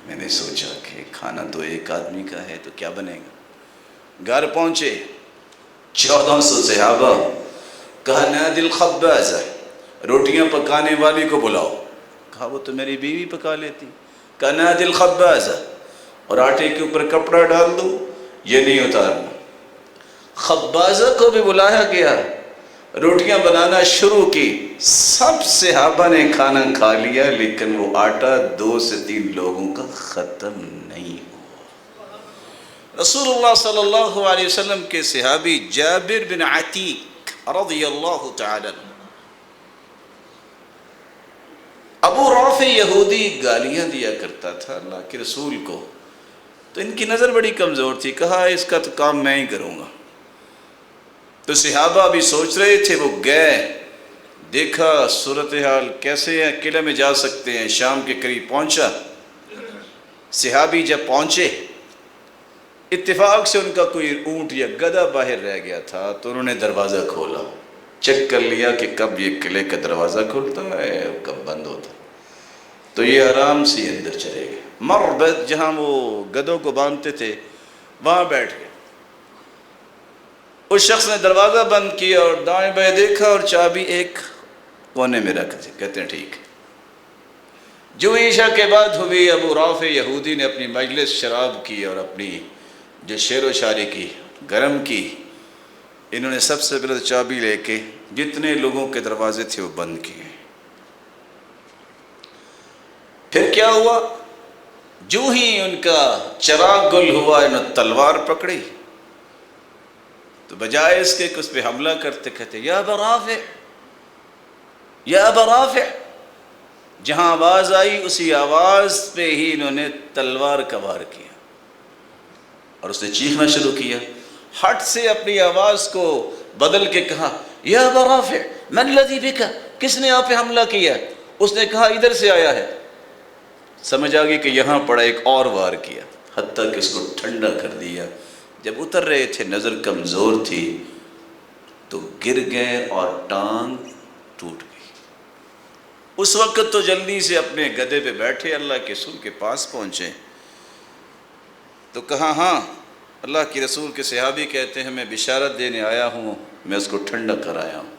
میں نے سوچا کہ کھانا تو ایک آدمی کا ہے تو کیا بنے گا۔ گھر پہنچے، 1400 صحابہ. کہا نادل خبازہ، روٹیاں پکانے والی کو بلاؤ. کہا وہ تو میری بیوی پکا لیتی. کہا نادل خبازہ، اور آٹے کے اوپر کپڑا ڈال دو، یہ نہیں اتارنا. خبازہ کو بھی بلایا گیا، روٹیاں بنانا شروع کی. سب صحابہ نے کھانا کھا لیا، لیکن وہ آٹا 2 سے 3 لوگوں کا ختم نہیں ہوا. رسول اللہ صلی اللہ علیہ وسلم کے صحابی جابر بن عتیق رضی اللہ تعالی عنہ، ابو رافع یہودی گالیاں دیا کرتا تھا اللہ کے رسول کو، تو ان کی نظر بڑی کمزور تھی. کہا اس کا تو کام میں ہی کروں گا. تو صحابہ بھی سوچ رہے تھے، وہ گئے، دیکھا صورتحال کیسے ہے، قلعے میں جا سکتے ہیں. شام کے قریب پہنچا. صحابی جب پہنچے، اتفاق سے ان کا کوئی اونٹ یا گدھا باہر رہ گیا تھا، تو انہوں نے دروازہ کھولا، چیک کر لیا کہ کب یہ قلعے کا دروازہ کھلتا ہے اور کب بند ہوتا ہے. تو یہ آرام سے اندر چلے گئے. مربد جہاں وہ گدھوں کو باندھتے تھے وہاں بیٹھ گئے. اس شخص نے دروازہ بند کیا اور دائیں بائیں دیکھا اور چابی ایک کونے میں رکھ دی. کہتے ہیں ٹھیک. جو عشاء کے بعد ہوئی، ابو رافع یہودی نے اپنی مجلس شراب کی اور اپنی جو شعر و شاعری کی گرم کی. انہوں نے سب سے پہلے چابی لے کے جتنے لوگوں کے دروازے تھے وہ بند کیے. پھر کیا ہوا؟ جو ہی ان کا چراغ گل ہوا، انہوں نے تلوار پکڑی، تو بجائے اس کے کہ اس پہ حملہ کرتے، کہتے یا ابا رافع، یا ابا رافع. جہاں آواز آئی اسی آواز پہ ہی انہوں نے تلوار کا وار کیا اور اس نے چیخنا شروع کیا. ہٹ سے اپنی آواز کو بدل کے کہا یا ابا رافع من الذی بک، کس نے آپ پہ حملہ کیا؟ اس نے کہا ادھر سے آیا ہے. سمجھ آ گئی کہ یہاں پڑا، ایک اور وار کیا، حتیٰ کہ اس کو ٹھنڈا کر دیا. جب اتر رہے تھے نظر کمزور تھی تو گر گئے اور ٹانگ ٹوٹ گئی. اس وقت تو جلدی سے اپنے گدھے پہ بیٹھے اللہ کے رسول کے پاس پہنچے تو کہا ہاں اللہ کے رسول کے صحابی کہتے ہیں میں بشارت دینے آیا ہوں، میں اس کو ٹھنڈا کر آیا ہوں.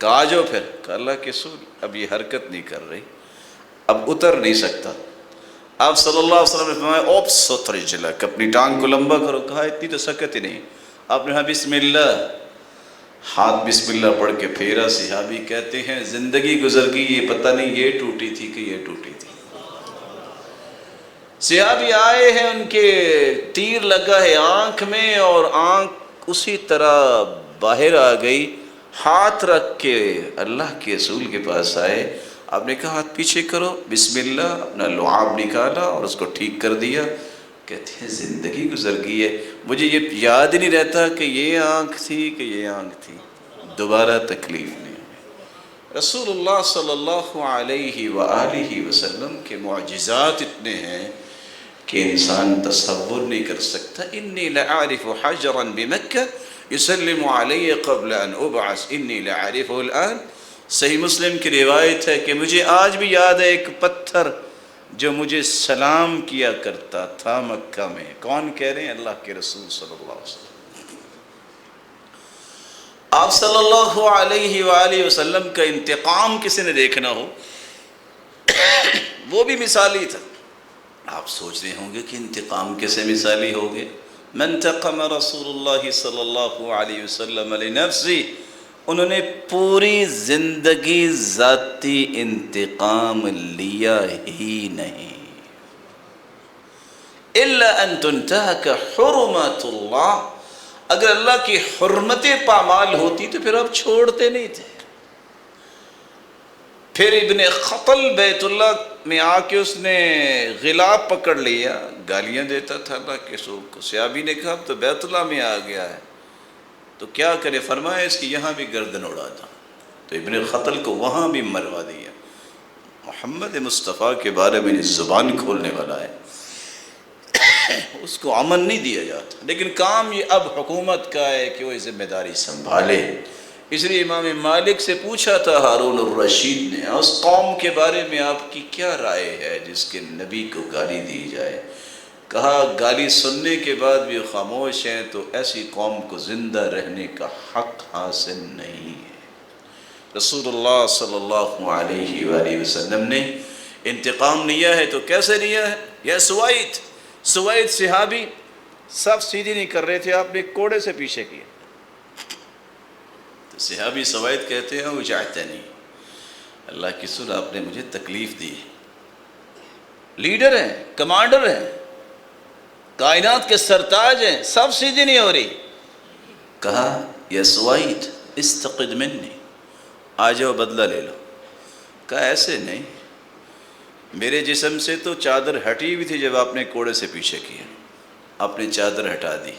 کہا جو پھر. کہا اللہ کے رسول اب یہ حرکت نہیں کر رہی، اب اتر نہیں سکتا. آپ صلی اللہ علیہ وسلم نے فرمایا اوپ ستر رجلک، اپنی ٹانگ کو لمبا کرو. کہا اتنی تو سکت ہی نہیں. آپ نے کہا بسم اللہ، ہاتھ بسم اللہ پڑھ کے پھیرا. صحابی کہتے ہیں زندگی گزر گئی، یہ پتہ نہیں یہ ٹوٹی تھی کہ یہ ٹوٹی تھی. صحابی آئے ہیں، ان کے تیر لگا ہے آنکھ میں اور آنکھ اسی طرح باہر آ گئی. ہاتھ رکھ کے اللہ کے رسول کے پاس آئے. آپ نے کہا ہاتھ پیچھے کرو، بسم اللہ، اپنا لعاب نکالا اور اس کو ٹھیک کر دیا. کہتے ہیں زندگی گزر گئی ہے، مجھے یہ یاد ہی نہیں رہتا کہ یہ آنکھ تھی کہ یہ آنکھ تھی. دوبارہ تکلیف نہیں. رسول اللہ صلی اللہ علیہ وآلہ وسلم کے معجزات اتنے ہیں کہ انسان تصور نہیں کر سکتا. انی لعارف حجرا بمکہ یسلم علی قبل ان ابعث انی لعارفہ الان. صحیح مسلم کی روایت ہے کہ مجھے آج بھی یاد ہے ایک پتھر جو مجھے سلام کیا کرتا تھا مکہ میں. کون کہہ رہے ہیں؟ اللہ کے رسول صلی اللہ علیہ وسلم. آپ صلی اللہ علیہ وآلہ وسلم کا انتقام کسی نے دیکھنا ہو وہ بھی مثالی تھا. آپ سوچ رہے ہوں گے کہ انتقام کیسے مثالی ہوگے. من انتقم رسول اللہ صلی اللہ علیہ وسلم لنفسی، انہوں نے پوری زندگی ذاتی انتقام لیا ہی نہیں. الا ان تنتهك حرمات اللہ، اگر اللہ کی حرمتیں پامال ہوتی تو پھر آپ چھوڑتے نہیں تھے. پھر ابن خطل بیت اللہ میں آ کے اس نے غلاب پکڑ لیا، گالیاں دیتا تھا اللہ کے رسول کو. صحابی نے کہا اب تو بیت اللہ میں آ گیا ہے تو کیا کرے؟ فرمایا اس کی یہاں بھی گردن اڑا تھا. تو ابن خطل کو وہاں بھی مروا دیا. محمد مصطفیٰ کے بارے میں زبان کھولنے والا ہے، اس کو امن نہیں دیا جاتا. لیکن کام یہ اب حکومت کا ہے کہ وہ ذمہ داری سنبھالے. اس لیے امام مالک سے پوچھا تھا ہارون الرشید نے اس قوم کے بارے میں آپ کی کیا رائے ہے جس کے نبی کو گالی دی جائے. کہا گالی سننے کے بعد بھی خاموش ہیں تو ایسی قوم کو زندہ رہنے کا حق حاصل نہیں ہے۔ رسول اللہ صلی اللہ علیہ وآلہ وسلم نے انتقام لیا ہے تو کیسے لیا ہے؟ یا سوید صحابی صف سیدھی نہیں کر رہے تھے، آپ نے کوڑے سے پیچھے کیا تو صحابی سوید کہتے ہیں وجعتنی، اللہ کی رسول آپ نے مجھے تکلیف دی۔ لیڈر ہیں، کمانڈر ہیں، کائنات کے سرتاج ہیں، سب سیدھی نہیں ہو رہی۔ کہا یا سوید استقد منی، آ جاؤ بدلہ لے لو۔ کہا ایسے نہیں، میرے جسم سے تو چادر ہٹی ہوئی تھی جب آپ نے کوڑے سے پیچھے کیا، آپ نے چادر ہٹا دی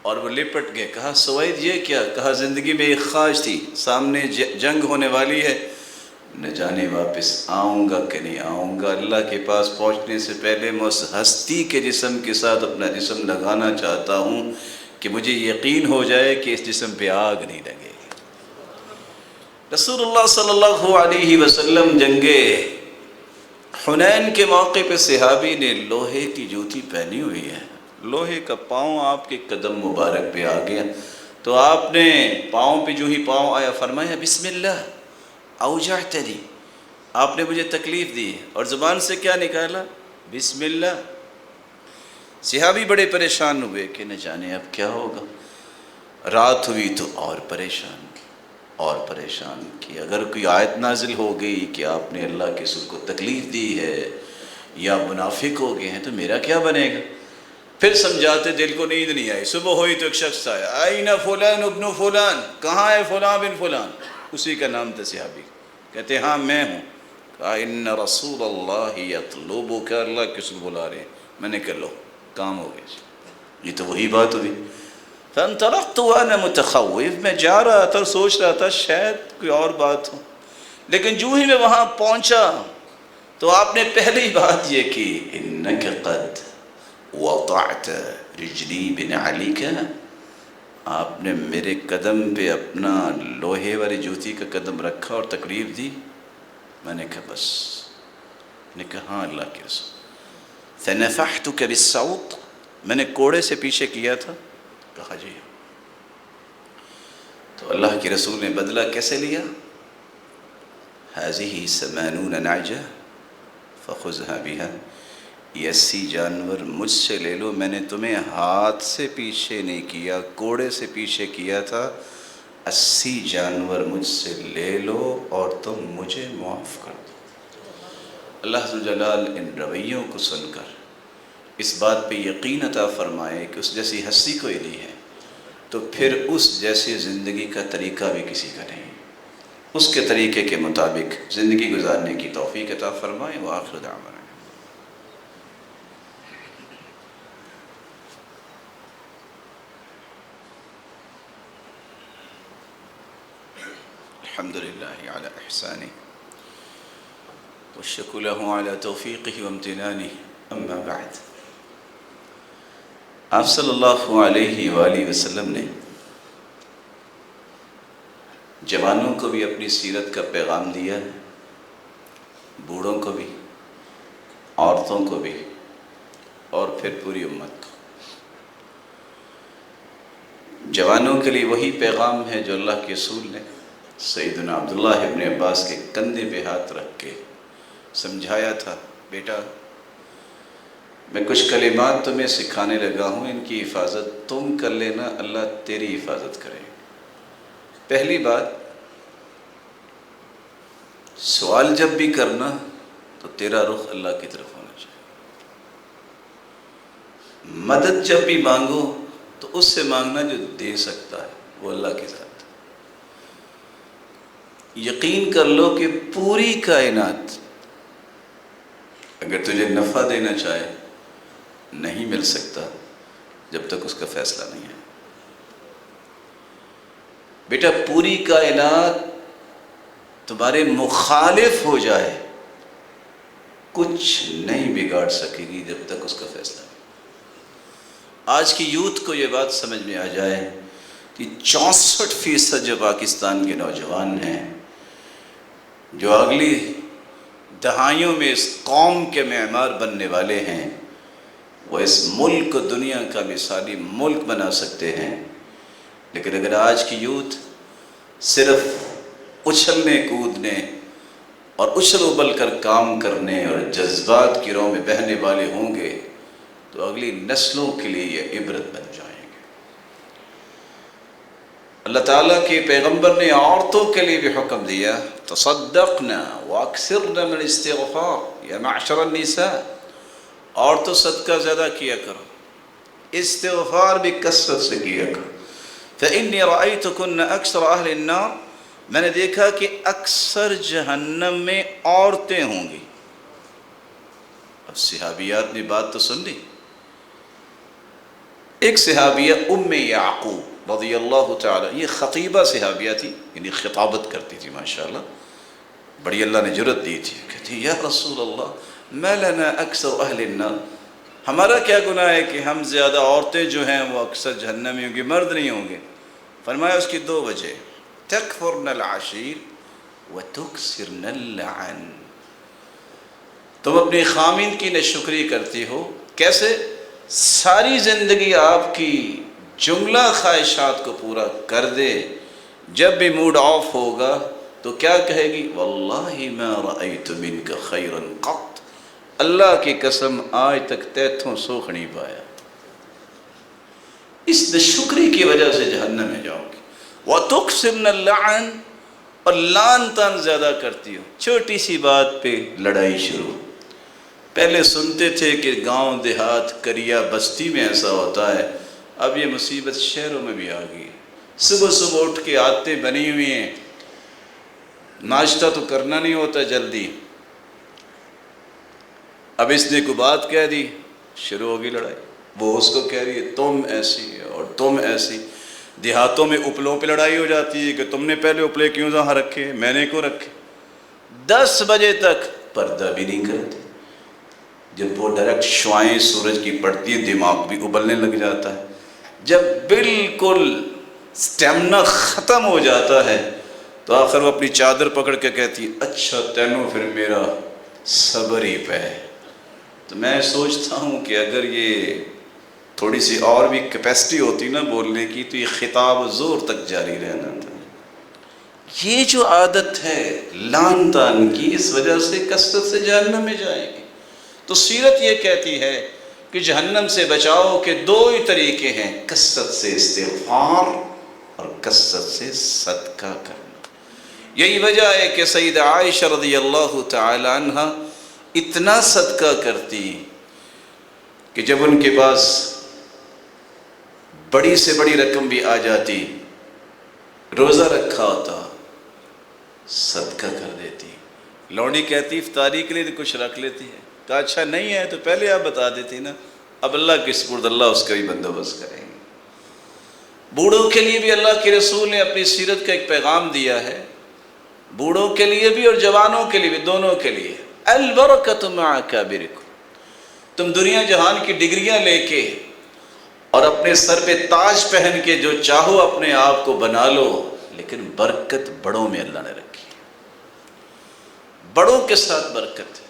اور وہ لپٹ گئے۔ کہا سوید یہ کیا؟ کہا زندگی میں ایک خواہش تھی، سامنے جنگ ہونے والی ہے، نہ جانے واپس آؤں گا کہ نہیں آؤں گا، اللہ کے پاس پہنچنے سے پہلے میں اس ہستی کے جسم کے ساتھ اپنا جسم لگانا چاہتا ہوں کہ مجھے یقین ہو جائے کہ اس جسم پہ آگ نہیں لگے گی۔ رسول اللہ صلی اللہ علیہ وسلم جنگ حنین کے موقع پہ صحابی نے لوہے کی جوتی پہنی ہوئی ہے، لوہے کا پاؤں آپ کے قدم مبارک پہ آ گیا تو آپ نے پاؤں پہ جو ہی پاؤں آیا فرمایا بسم اللہ اوجعتنی، آپ نے مجھے تکلیف دی، اور زبان سے کیا نکالا؟ بسم اللہ۔ صحابی بڑے پریشان ہوئے کہ نہ جانے اب کیا ہوگا۔ رات ہوئی تو اور پریشان کہ اگر کوئی آیت نازل ہو گئی کہ آپ نے اللہ کے رسول کو تکلیف دی ہے یا منافق ہو گئے ہیں تو میرا کیا بنے گا۔ پھر سمجھاتے، دل کو نیند نہیں آئی۔ صبح ہوئی تو ایک شخص آیا، آئین فلان ابن فلان، کہاں ہے فلان بن فلان، اسی کا نام تھا صحابی۔ کہتے ہاں میں ہوں۔ کہا ان رسول اللہ یطلبک، اللہ کے رسول بلا رہے ہیں۔ میں نے کہا لو کام ہو گیا، یہ تو وہی بات ہوئی۔ فانطلقت وانا متخوف، میں جا رہا تھا اور سوچ رہا تھا شاید کوئی اور بات ہو، لیکن جو ہی میں وہاں پہنچا تو آپ نے پہلی بات یہ کی انک قد وضعت رجلی بنعلیک، آپ نے میرے قدم پہ اپنا لوہے والی جوتی کا قدم رکھا اور تکلیف دی۔ میں نے کہا بس، نے کہا ہاں اللہ کے رسول۔ فنفحتک بالسوط، میں نے کوڑے سے پیچھے کیا تھا۔ کہا جی۔ تو اللہ کے رسول نے بدلہ کیسے لیا؟ هذه 80 نعجہ فخذها بها، یہ 80 جانور مجھ سے لے لو، میں نے تمہیں ہاتھ سے پیچھے نہیں کیا، کوڑے سے پیچھے کیا تھا، 80 جانور مجھ سے لے لو اور تم مجھے معاف کر دو۔ اللہ عز و جلال ان رویوں کو سن کر اس بات پہ یقین عطا فرمائے کہ اس جیسی ہستی کوئی نہیں ہے، تو پھر اس جیسی زندگی کا طریقہ بھی کسی کا نہیں، اس کے طریقے کے مطابق زندگی گزارنے کی توفیق عطا فرمائے۔ وآخر دعوانا الحمد للہ علی احسانہ والشکر له علی توفیقہ وامتنانہ، اما بعد۔ آپ صلی اللہ علیہ وآلہ وسلم نے جوانوں کو بھی اپنی سیرت کا پیغام دیا ہے، بوڑھوں کو بھی، عورتوں کو بھی، اور پھر پوری امت کو۔ جوانوں کے لیے وہی پیغام ہے جو اللہ کے رسول نے سیدنا عبداللہ ابن عباس کے کندھے پہ ہاتھ رکھ کے سمجھایا تھا، بیٹا میں کچھ کلمات تمہیں سکھانے لگا ہوں، ان کی حفاظت تم کر لینا، اللہ تیری حفاظت کرے۔ پہلی بات، سوال جب بھی کرنا تو تیرا رخ اللہ کی طرف ہونا چاہیے۔ مدد جب بھی مانگو تو اس سے مانگنا جو دے سکتا ہے، وہ اللہ کے ساتھ۔ یقین کر لو کہ پوری کائنات اگر تجھے نفع دینا چاہے نہیں مل سکتا جب تک اس کا فیصلہ نہیں ہے۔ بیٹا پوری کائنات تمہارے مخالف ہو جائے کچھ نہیں بگاڑ سکے گی جب تک اس کا فیصلہ نہیں۔ آج کی یوتھ کو یہ بات سمجھ میں آ جائے کہ 64% جو پاکستان کے نوجوان ہیں، جو اگلی دہائیوں میں اس قوم کے معمار بننے والے ہیں، وہ اس ملک کو دنیا کا مثالی ملک بنا سکتے ہیں، لیکن اگر آج کی یوتھ صرف اچھلنے کودنے اور اچھل ابل کر کام کرنے اور جذبات کی راہ میں بہنے والے ہوں گے تو اگلی نسلوں کے لیے یہ عبرت بن جائیں گے۔ اللہ تعالیٰ کے پیغمبر نے عورتوں کے لیے بھی حکم دیا، تصدقنا واکثرنا من الاستغفار یا معشر النساء، عورتوں صدقہ زیادہ کیا کرو، استغفار بھی کثرت سے کیا کرو۔ فإنی رأیتکن اکثر اہل النار، میں نے دیکھا کہ اکثر جہنم میں عورتیں ہوں گی۔ اب صحابیات نے بات تو سن لی۔ ایک صحابیہ ام یعقوب رضی اللہ تعالی، یہ خطیبہ صحابیہ تھی، یعنی خطابت کرتی تھی ماشاءاللہ، بڑی اللہ نے جرت دی تھی، کہتی یا رسول اللہ ما لنا اکثر اہل النار، ہمارا کیا گناہ ہے کہ ہم زیادہ عورتیں جو ہیں وہ اکثر جہنمی ہوں گی، مرد نہیں ہوں گے؟ فرمایا اس کی دو وجہ، تکفرن العشیر وتکثرن اللعن، تم اپنی خامند کی ناشکری کرتی ہو۔ کیسے؟ ساری زندگی آپ کی جملہ خواہشات کو پورا کر دے، جب بھی موڈ آف ہوگا تو کیا کہے گی؟ واللہ ما رأیت منک خیرا قط، اللہ کی قسم آج تک تیتھوں سوکھ نہیں پایا۔ اس ناشکری کی وجہ سے جہنم میں جاؤ گی۔ وَتُكْسِرْنَ اللَّعَنَ، اور لعن تان زیادہ کرتی ہو، چھوٹی سی بات پہ لڑائی شروع۔ پہلے سنتے تھے کہ گاؤں دیہات کریا بستی میں ایسا ہوتا ہے، اب یہ مصیبت شہروں میں بھی آ گئی۔ صبح صبح اٹھ کے عادتیں بنی ہوئی ہیں، ناشتہ تو کرنا نہیں ہوتا جلدی، اب اس نے کوئی بات کہہ دی، شروع ہوگی لڑائی۔ وہ اس کو کہہ رہی ہے تم ایسی اور تم ایسی۔ دیہاتوں میں اپلوں پہ لڑائی ہو جاتی ہے کہ تم نے پہلے اپلے کیوں وہاں رکھے، میں نے کیوں رکھے۔ 10 بجے تک پردہ بھی نہیں کرتے، جب وہ ڈائریکٹ شعائیں سورج کی پڑتی ہے دماغ بھی ابلنے لگ جاتا ہے۔ جب بالکل سٹیمنا ختم ہو جاتا ہے تو آخر وہ اپنی چادر پکڑ کے کہتی ہے اچھا تینوں پھر میرا صبر ہی پہ ہے۔ تو میں سوچتا ہوں کہ اگر یہ تھوڑی سی اور بھی کیپیسٹی ہوتی نا بولنے کی تو یہ خطاب زور تک جاری رہنا تھا۔ یہ جو عادت ہے لعن طعن کی، اس وجہ سے کثرت سے جہنم میں جائے گی۔ تو سیرت یہ کہتی ہے کہ جہنم سے بچاؤ کے 2 ہی طریقے ہیں، کثرت سے استغفار اور کثرت سے صدقہ کرنا۔ یہی وجہ ہے کہ سیدہ عائشہ رضی اللہ تعالی عنہ اتنا صدقہ کرتی کہ جب ان کے پاس بڑی سے بڑی رقم بھی آ جاتی، روزہ رکھا ہوتا، صدقہ کر دیتی۔ لونڈی کہتی افطاری کے لیے تو کچھ رکھ لیتی ہے، کہا اچھا نہیں ہے تو پہلے آپ بتا دیتی نا، اب اللہ کے سپرد، اللہ اس کا بھی بندوبست کریں گے۔ بوڑھوں کے لیے بھی اللہ کے رسول نے اپنی سیرت کا ایک پیغام دیا ہے، بوڑھوں کے لیے بھی اور جوانوں کے لیے بھی، دونوں کے لیے۔ البرکۃ مع اکابرکم، تم دنیا جہان کی ڈگریاں لے کے اور اپنے سر پہ تاج پہن کے جو چاہو اپنے آپ کو بنا لو، لیکن برکت بڑوں میں اللہ نے رکھی ہے، بڑوں کے ساتھ برکت ہے۔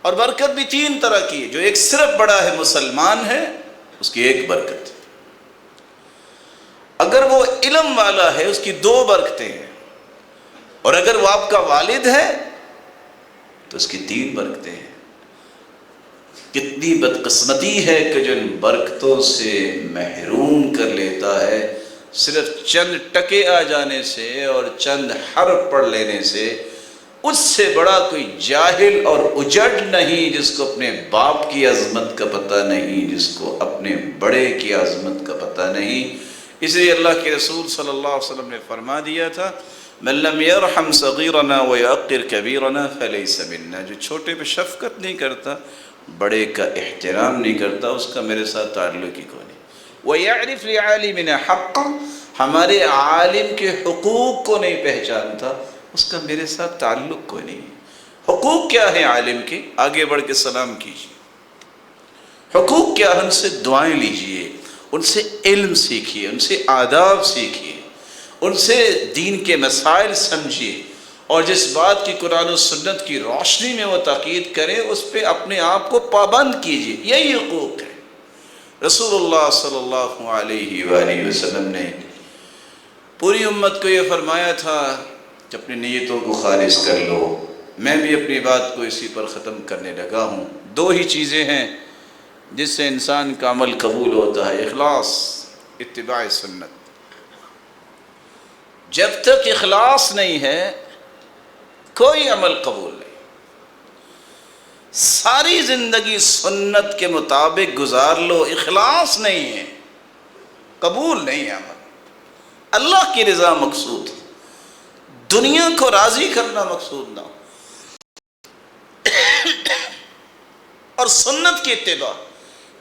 اور برکت بھی 3 طرح کی ہے، جو ایک صرف بڑا ہے مسلمان ہے اس کی ایک برکت ہے، اگر وہ علم والا ہے اس کی 2 برکتیں ہیں، اور اگر وہ آپ کا والد ہے تو اس کی 3 برکتیں ہیں۔ کتنی بدقسمتی ہے کہ جو ان برکتوں سے محروم کر لیتا ہے صرف چند ٹکے آ جانے سے اور چند حرف پڑھ لینے سے۔ اس سے بڑا کوئی جاہل اور اجڑ نہیں جس کو اپنے باپ کی عظمت کا پتہ نہیں، جس کو اپنے بڑے کی عظمت کا پتہ نہیں۔ اس لیے اللہ کے رسول صلی اللہ علیہ وسلم نے فرما دیا تھا من لم يرحم صغیرنا ويعقر کبیرنا فلیس منا، جو چھوٹے پہ شفقت نہیں کرتا، بڑے کا احترام نہیں کرتا، اس کا میرے ساتھ تعلق ہی کوئی نہیں۔ وَيَعْرِفْ لِعَالِمِنَا حَقًّا، ہمارے عالم کے حقوق کو نہیں پہچانتا، اس کا میرے ساتھ تعلق کوئی نہیں۔ حقوق کیا ہے عالم کے؟ آگے بڑھ کے سلام کیجیے۔ حقوق کیا ہے؟ ان سے دعائیں لیجئے، ان سے علم سیکھیے، ان سے آداب سیکھیے، ان سے دین کے مسائل سمجھیے، اور جس بات کی قرآن و سنت کی روشنی میں وہ تاکید کرے اس پہ اپنے آپ کو پابند کیجیے۔ یہی حقوق ہے۔ رسول اللہ صلی اللہ علیہ وآلہ وسلم نے پوری امت کو یہ فرمایا تھا کہ اپنی نیتوں کو خالص کر لو. میں بھی اپنی بات کو اسی پر ختم کرنے لگا ہوں. دو ہی چیزیں ہیں جس سے انسان کا عمل قبول ہوتا ہے: اخلاص، اتباع سنت. جب تک اخلاص نہیں ہے کوئی عمل قبول نہیں. ساری زندگی سنت کے مطابق گزار لو، اخلاص نہیں ہے قبول نہیں ہے عمل. اللہ کی رضا مقصود، دنیا کو راضی کرنا مقصود نہ ہو. اور سنت کی اتباع.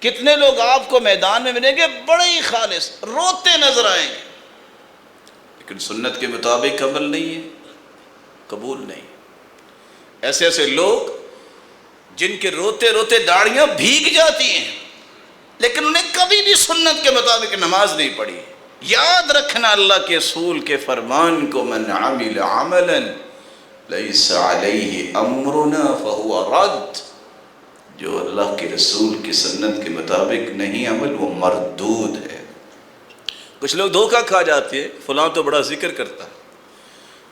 کتنے لوگ آپ کو میدان میں ملیں گے بڑے ہی خالص روتے نظر آئیں گے، لیکن سنت کے مطابق عمل نہیں ہے، قبول نہیں. ایسے ایسے لوگ جن کے روتے روتے داڑھیاں بھیگ جاتی ہیں لیکن انہیں کبھی بھی سنت کے مطابق نماز نہیں پڑھی. یاد رکھنا اللہ کے رسول کے فرمان کو: من عمل عملا لیس علیہ امرنا فہو رد. جو اللہ کے رسول کی سنت کے مطابق نہیں عمل وہ مردود ہے. کچھ لوگ دھوکہ کھا جاتے ہیں، فلاں تو بڑا ذکر کرتا ہے.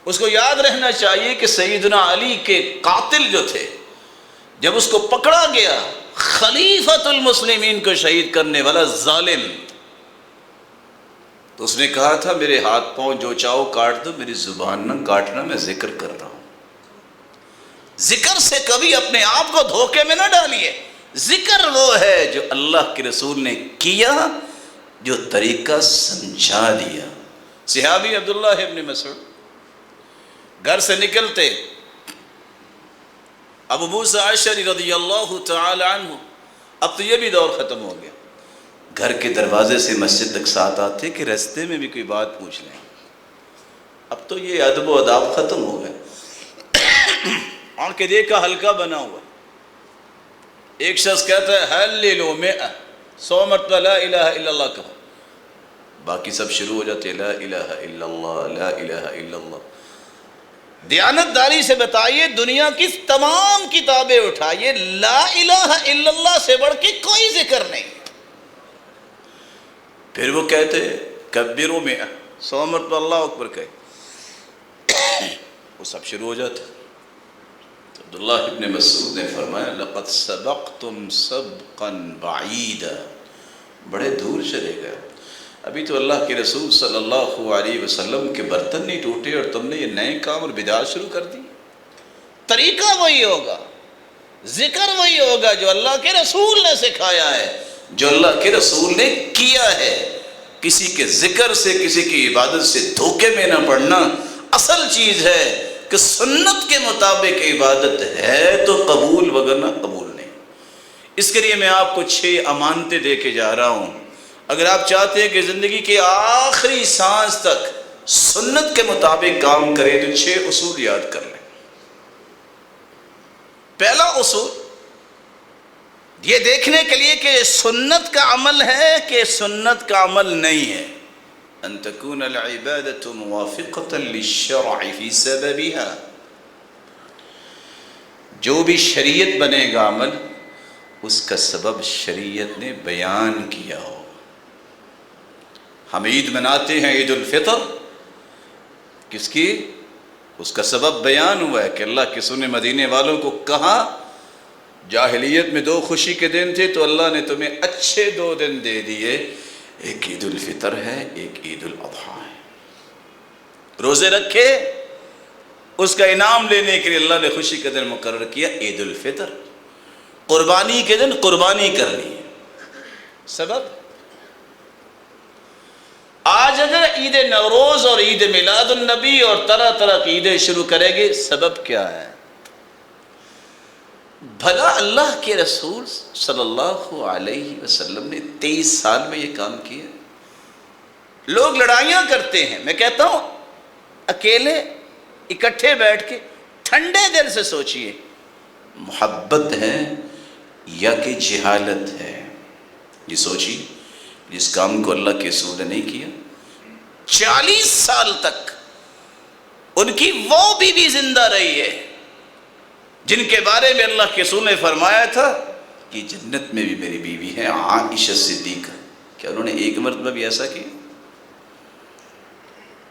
اس کو یاد رہنا چاہیے کہ سیدنا علی کے قاتل جو تھے، جب اس کو پکڑا گیا، خلیفۃ المسلمین کو شہید کرنے والا ظالم، تو اس نے کہا تھا میرے ہاتھ پاؤں جو چاہو کاٹ دو، میری زبان نہ کاٹنا، میں ذکر کر رہا ہوں. ذکر سے کبھی اپنے آپ کو دھوکے میں نہ ڈالیے. ذکر وہ ہے جو اللہ کے رسول نے کیا، جو طریقہ سمجھا دیا. صحابی عبداللہ ابن مسعود گھر سے نکلتے، ابو موسیٰ اشعری رضی اللہ تعالی عنہ، اب تو یہ بھی دور ختم ہو گیا، گھر کے دروازے سے مسجد تک ساتھ آتے کہ راستے میں بھی کوئی بات پوچھ لیں. اب تو یہ ادب و آداب ختم ہو گئے. آنکھ دیکھا ہلکا بنا ہوا. ایک شخص کہتا ہے ہلیلو 100 مرتبہ لا الہ الا اللہ کہو، باقی سب شروع ہو جاتے لا الہ الا اللہ لا الہ الا اللہ. دیانتداری سے بتائیے، دنیا کی تمام کتابیں اٹھائیے، لا الہ الا اللہ سے بڑھ کے کوئی ذکر نہیں. پھر وہ کہتے کبروا 100 مرتبہ اللہ اکبر کہے، وہ سب شروع ہو جاتا. عبداللہ ابن مسعود نے فرمایا لقد سبقتم سبقا بعیدا، بڑے دور چلے گئے. ابھی تو اللہ کے رسول صلی اللہ علیہ وسلم کے برتن نہیں ٹوٹے اور تم نے یہ نئے کام اور بدعات شروع کر دی. طریقہ وہی ہوگا، ذکر وہی ہوگا جو اللہ کے رسول نے سکھایا ہے، جو اللہ کے رسول نے کیا ہے. کسی کے ذکر سے، کسی کی عبادت سے دھوکے میں نہ پڑنا. اصل چیز ہے کہ سنت کے مطابق عبادت ہے تو قبول، وگرنہ قبول نہیں. اس کے لیے میں آپ کو 6 امانتیں دے کے جا رہا ہوں. اگر آپ چاہتے ہیں کہ زندگی کے آخری سانس تک سنت کے مطابق کام کریں تو 6 اصول یاد کر لیں. پہلا اصول یہ دیکھنے کے لیے کہ سنت کا عمل ہے کہ سنت کا عمل نہیں ہے. ان تكون العبادة موافقة للشرع في سببها. جو بھی شریعت بنے گا عمل، اس کا سبب شریعت نے بیان کیا ہو. ہم عید مناتے ہیں عید الفطر، کس کی؟ اس کا سبب بیان ہوا ہے کہ اللہ کے سنے مدینے والوں کو کہا جاہلیت میں 2 خوشی کے دن تھے تو اللہ نے تمہیں اچھے 2 دن دے دیے، ایک عید الفطر ہے، ایک عید الاضحیٰ ہے. روزے رکھے، اس کا انعام لینے کے لیے اللہ نے خوشی کا دن مقرر کیا عید الفطر. قربانی کے دن قربانی کرنی ہے. سبب آج اگر عید نوروز اور عید میلاد النبی اور طرح طرح کی عیدیں شروع کرے گے، سبب کیا ہے؟ بھلا اللہ کے رسول صلی اللہ علیہ وسلم نے 23 سال میں یہ کام کیا. لوگ لڑائیاں کرتے ہیں، میں کہتا ہوں اکیلے اکٹھے بیٹھ کے ٹھنڈے دل سے سوچئے محبت ہے یا کہ جہالت ہے. یہ سوچیے جس کام کو اللہ کے رسول نے نہیں کیا. 40 سال تک ان کی وہ بیوی زندہ رہی ہے جن کے بارے میں اللہ کے رسول نے فرمایا تھا کہ جنت میں بھی میری بیوی ہے عائشہ صدیقہ. کیا انہوں نے ایک مرتبہ بھی ایسا کیا؟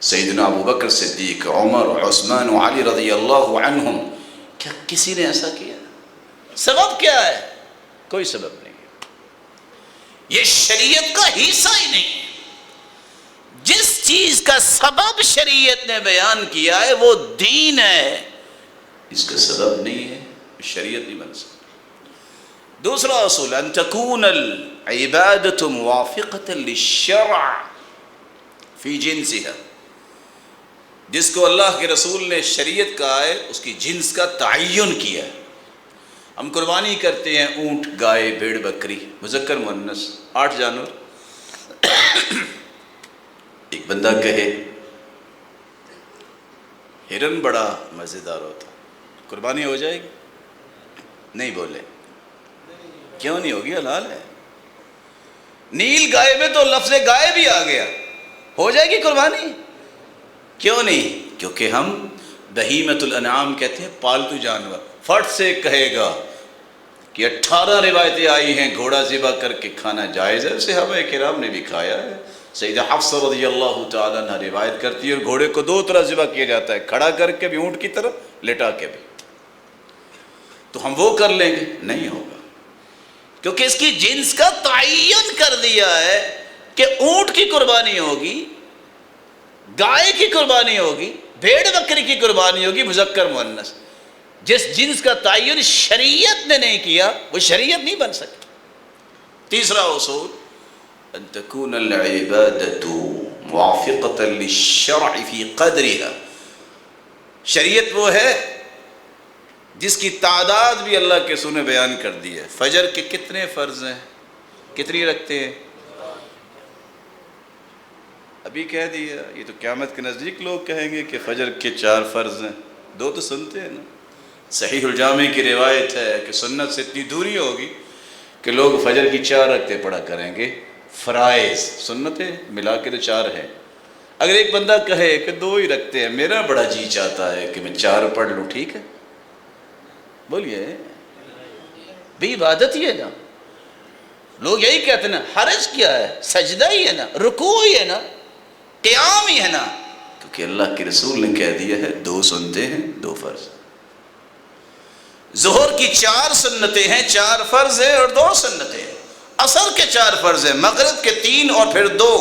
سیدنا ابو بکر صدیق، عمر، عثمان و علی رضی اللہ عنہم، کیا کسی نے ایسا کیا؟ سبب کیا ہے؟ کوئی سبب نہیں ہے. یہ شریعت کا حصہ ہی نہیں ہے. جس چیز کا سبب شریعت نے بیان کیا ہے وہ دین ہے، اس کا سبب نہیں ہے شریعت نہیں بن سکتی. دوسرا اصول ان تکون العبادۃ موافقۃ للشرع فی جنسها. جس کو اللہ کے رسول نے شریعت کہا ہے اس کی جنس کا تعین کیا ہے. ہم قربانی کرتے ہیں اونٹ، گائے، بھیڑ، بکری، مذکر مؤنث 8 جانور. ایک بندہ کہے ہرن بڑا مزیدار ہوتا، قربانی ہو جائے گی؟ نہیں بولے. کیوں نہیں ہوگی؟ حلال ہے. نیل گائے میں تو لفظ گائے بھی آ گیا، ہو جائے گی قربانی؟ کیوں نہیں؟ کیونکہ ہم بہیمۃ الانعام کہتے ہیں، پالتو جانور. فٹ سے کہے گا کہ 18 روایتیں آئی ہیں گھوڑا ذبح کر کے کھانا جائز ہے، صحابہ کرام نے بھی کھایا ہے. سیدہ حفصہ رضی اللہ تعالیٰ عنہ روایت کرتی ہے، اور گھوڑے کو 2 طرح ذبح کیا جاتا ہے، کھڑا کر کے بھی اونٹ کی طرح، لٹا کے بھی. تو ہم وہ کر لیں گے؟ نہیں ہوگا، کیونکہ اس کی جنس کا تعین کر دیا ہے کہ اونٹ کی قربانی ہوگی، گائے کی قربانی ہوگی، بھیڑ بکری کی قربانی ہوگی، مذکر مؤنث. جس جنس کا تعین شریعت نے نہیں کیا وہ شریعت نہیں بن سکتی. تیسرا اصول ان تكون العبادة موافقة للشرع في قدرها. شریعت وہ ہے جس کی تعداد بھی اللہ کے رسول نے بیان کر دی ہے. فجر کے کتنے فرض ہیں؟ کتنی رکھتے ہیں؟ ابھی کہہ دیا. یہ تو قیامت کے نزدیک لوگ کہیں گے کہ فجر کے 4 فرض ہیں. 2 تو سنتے ہیں نا. صحیح الجامع کی روایت ہے کہ سنت سے اتنی دوری ہوگی کہ لوگ فجر کی 4 رکعتیں پڑھا کریں گے. فرائض سنتیں ملا کے تو 4 ہیں. اگر ایک بندہ کہے کہ 2 ہی رکھتے ہیں، میرا بڑا جی چاہتا ہے کہ میں 4 پڑھ لوں، ٹھیک ہے، بولیے بھی عبادت ہی ہے نا. لوگ یہی کہتے ہیں نا، حرج کیا ہے؟ سجدہ ہی ہے نا، رکوع ہی ہے نا، قیام ہی ہے نا. کیونکہ اللہ کے رسول نے کہہ دیا ہے 2 سنتے ہیں 2 فرض. ظہر کی 4 سنتیں ہیں، 4 فرض ہیں اور 2 سنتیں ہیں. عصر کے 4 فرض ہیں، مغرب کے 3 اور پھر 2،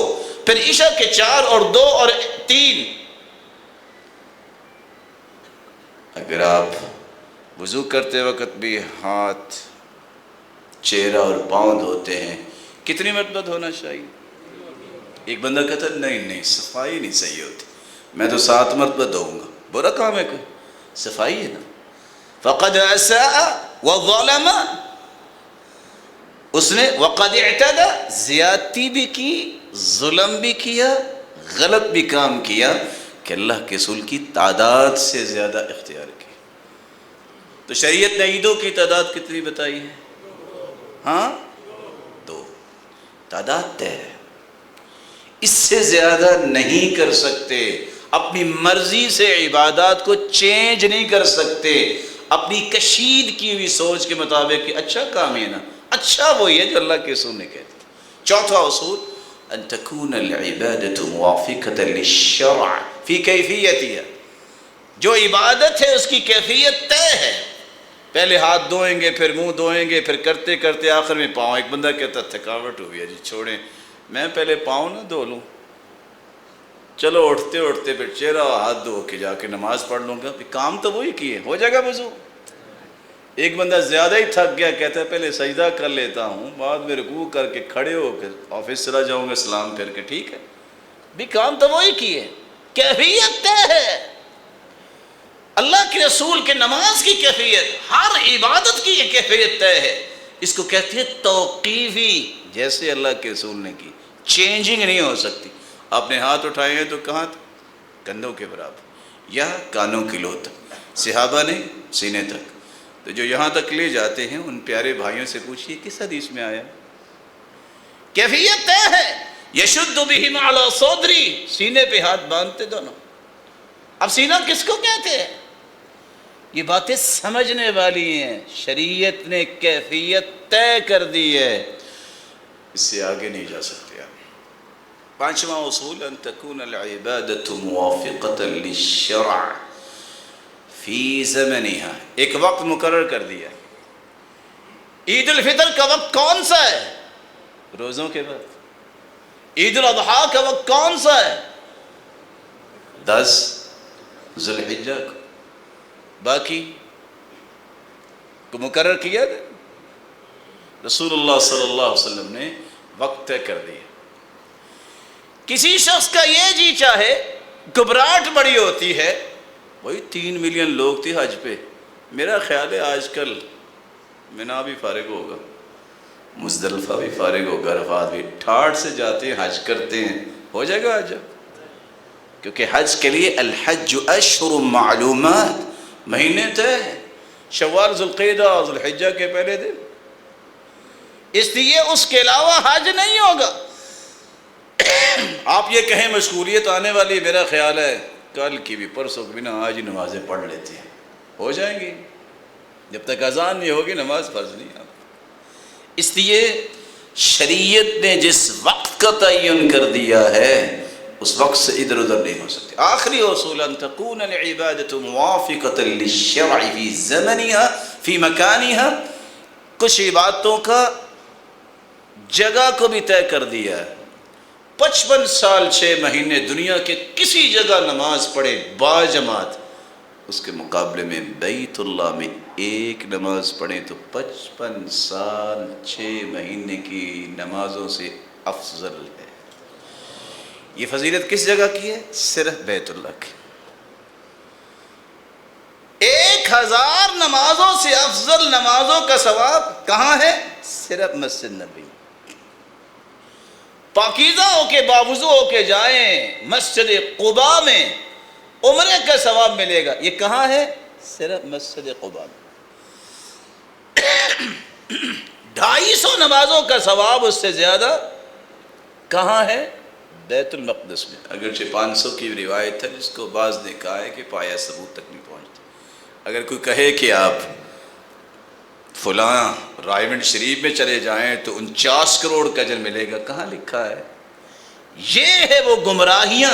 پھر عشاء کے 4 اور 2 اور 3. اگر آپ وضو کرتے وقت بھی ہاتھ، چہرہ اور پاؤں دھوتے ہیں، کتنی مرتبہ دھونا چاہیے؟ ایک بندہ کہتا ہے نہیں صفائی نہیں صحیح ہوتی، میں تو 7 مرتبہ دھوؤں گا. برا کام ہے کوئی؟ صفائی ہے نا. فقد اساء وظلم، اس نے وقد اعتدى، زیادتی بھی کی، ظلم بھی کیا، غلط بھی کام کیا کہ اللہ کے رسول کی تعداد سے زیادہ اختیار کی. تو شریعت نے عیدوں کی تعداد کتنی بتائی ہے؟ ہاں 2. تعداد طے ہے، اس سے زیادہ نہیں کر سکتے. اپنی مرضی سے عبادات کو چینج نہیں کر سکتے، اپنی کشید کی ہوئی سوچ کے مطابق کہ اچھا کام ہے نا، اچھا وہی ہے جو اللہ کے رسول نے کہا. چوتھا اصول ان تكون العبادة موافقة للشرع في كيفيتها. جو عبادت ہے اس کی کیفیت طے ہے. پہلے ہاتھ دھوئیں گے، پھر منہ دھوئیں گے، پھر کرتے کرتے آخر میں پاؤں. ایک بندہ کہتا تھکاوٹ ہوئی ہے جی چھوڑیں، میں پہلے پاؤں نہ دھو لوں، چلو اٹھتے اٹھتے پھر چہرہ ہاتھ دھو کے جا کے نماز پڑھ لوں گا. کام تو وہی کیے، ہو جائے گا وضو. ایک بندہ زیادہ ہی تھک گیا، کہتا ہے پہلے سجدہ کر لیتا ہوں، بعد میں رکوع کر کے کھڑے ہو کے آفس چلا جاؤں گا سلام پھر کے. ٹھیک ہے بھی، کام تو وہی کیے، کیفیت طے ہے. اللہ کے رسول کے نماز کی کیفیت، ہر عبادت کی یہ کیفیت طے ہے. اس کو کہتے ہیں توقیفی، جیسے اللہ کے رسول نے کی، چینجنگ نہیں ہو سکتی. آپ نے ہاتھ اٹھائے ہیں تو کہاں تک؟ کندھوں کے برابر یا کانوں کی لو تک. صحابہ نے سینے تک. تو جو یہاں تک لے جاتے ہیں ان پیارے بھائیوں سے پوچھئے کس حدیث میں آیا؟ کیفیت طے ہے. یشد بہم علی صدری، سینے پہ ہاتھ باندھتے دونوں. اب سینہ کس کو کہتے ہیں؟ یہ باتیں سمجھنے والی ہیں، شریعت نے کیفیت طے کر دی ہے، اس سے آگے نہیں جا سکتے آپ۔ پانچواں اصول ان تکون العبادت موافقۃ للشرع فی زمنہا، ایک وقت مقرر کر دیا۔ عید الفطر کا وقت کون سا ہے؟ روزوں کے بعد۔ عید الاضحیٰ کا وقت کون سا ہے؟ 10 ذی الحجہ کو۔ باقی کو مقرر کیا تھا رسول اللہ صلی اللہ علیہ وسلم نے، وقت طے کر دیا۔ کسی شخص کا یہ جی چاہے، گھبراہٹ بڑی ہوتی ہے، وہی 3 ملین لوگ تھے حج پہ، میرا خیال ہے آج کل منا بھی فارغ ہوگا، مزدلفہ بھی فارغ ہوگا، عرفات بھی، ٹھاٹھ سے جاتے ہیں حج کرتے ہیں، ہو جائے گا حج۔ کیونکہ حج کے لیے الحج اشہر معلومات، مہینے طے ہیں، شوال، ذوالقعدہ، ذوالحجہ کے پہلے دن، اس لیے اس کے علاوہ حج نہیں ہوگا۔ آپ یہ کہیں مشغولیت آنے والی، میرا خیال ہے کل کی بھی، پرسوں کی بھی، آج ہی نمازیں پڑھ لیتے ہیں، ہو جائیں گی، جب تک اذان نہیں ہوگی نماز فرض نہیں آپ۔ اس لیے شریعت نے جس وقت کا تعین کر دیا ہے اس وقت سے ادھر ادھر نہیں ہو سکتے۔ آخری اصول ان تکون العبادۃ موافقۃ للشرع فی زمنہا فی مکانہا، کچھ عبادتوں کا جگہ کو بھی طے کر دیا ہے۔ 55 سال 6 مہینے دنیا کے کسی جگہ نماز پڑھے با جماعت، اس کے مقابلے میں بیت اللہ میں ایک نماز پڑھیں تو 55 سال 6 مہینے کی نمازوں سے افضل ہے۔ یہ فضیلت کس جگہ کی ہے؟ صرف بیت اللہ کی۔ 1000 نمازوں سے افضل نمازوں کا ثواب کہاں ہے؟ صرف مسجد نبی۔ پاکیزہ ہو کے باوضو ہو کے جائیں مسجد قباء میں، عمرے کا ثواب ملے گا، یہ کہاں ہے؟ صرف مسجد قباء میں۔ 250 نمازوں کا ثواب اس سے زیادہ کہاں ہے؟ بیت المقدس میں۔ اگرچہ 500 کی روایت ہے جس کو بعض نے کہا ہے کہ پایا ثبوت تک نہیں پہنچتا۔ اگر کوئی کہے کہ آپ فلاں رائیونڈ شریف میں چلے جائیں تو 49 کروڑ کا اجر ملے گا، کہاں لکھا ہے؟ یہ ہے وہ گمراہیاں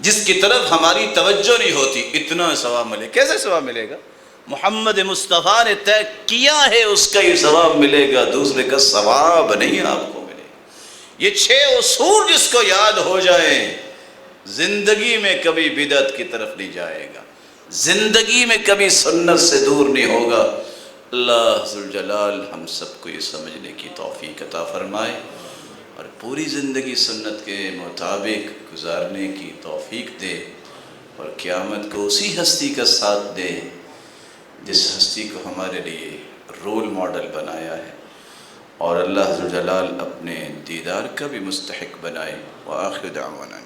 جس کی طرف ہماری توجہ نہیں ہوتی۔ اتنا ثواب ملے، کیسے ثواب ملے گا؟ محمد مصطفیٰ نے طے کیا ہے اس کا یہ ثواب ملے گا، دوسرے کا ثواب نہیں آپ کو ملے گا۔ یہ 6 اصول جس کو یاد ہو جائیں، زندگی میں کبھی بدعت کی طرف نہیں جائے گا، زندگی میں کبھی سنت سے دور نہیں ہوگا۔ اللہ ذوالجلال ہم سب کو یہ سمجھنے کی توفیق عطا فرمائے اور پوری زندگی سنت کے مطابق گزارنے کی توفیق دے، اور قیامت کو اسی ہستی کا ساتھ دے جس ہستی کو ہمارے لیے رول ماڈل بنایا ہے، اور اللہ ذوالجلال اپنے دیدار کا بھی مستحق بنائے۔ وآخر دعوانا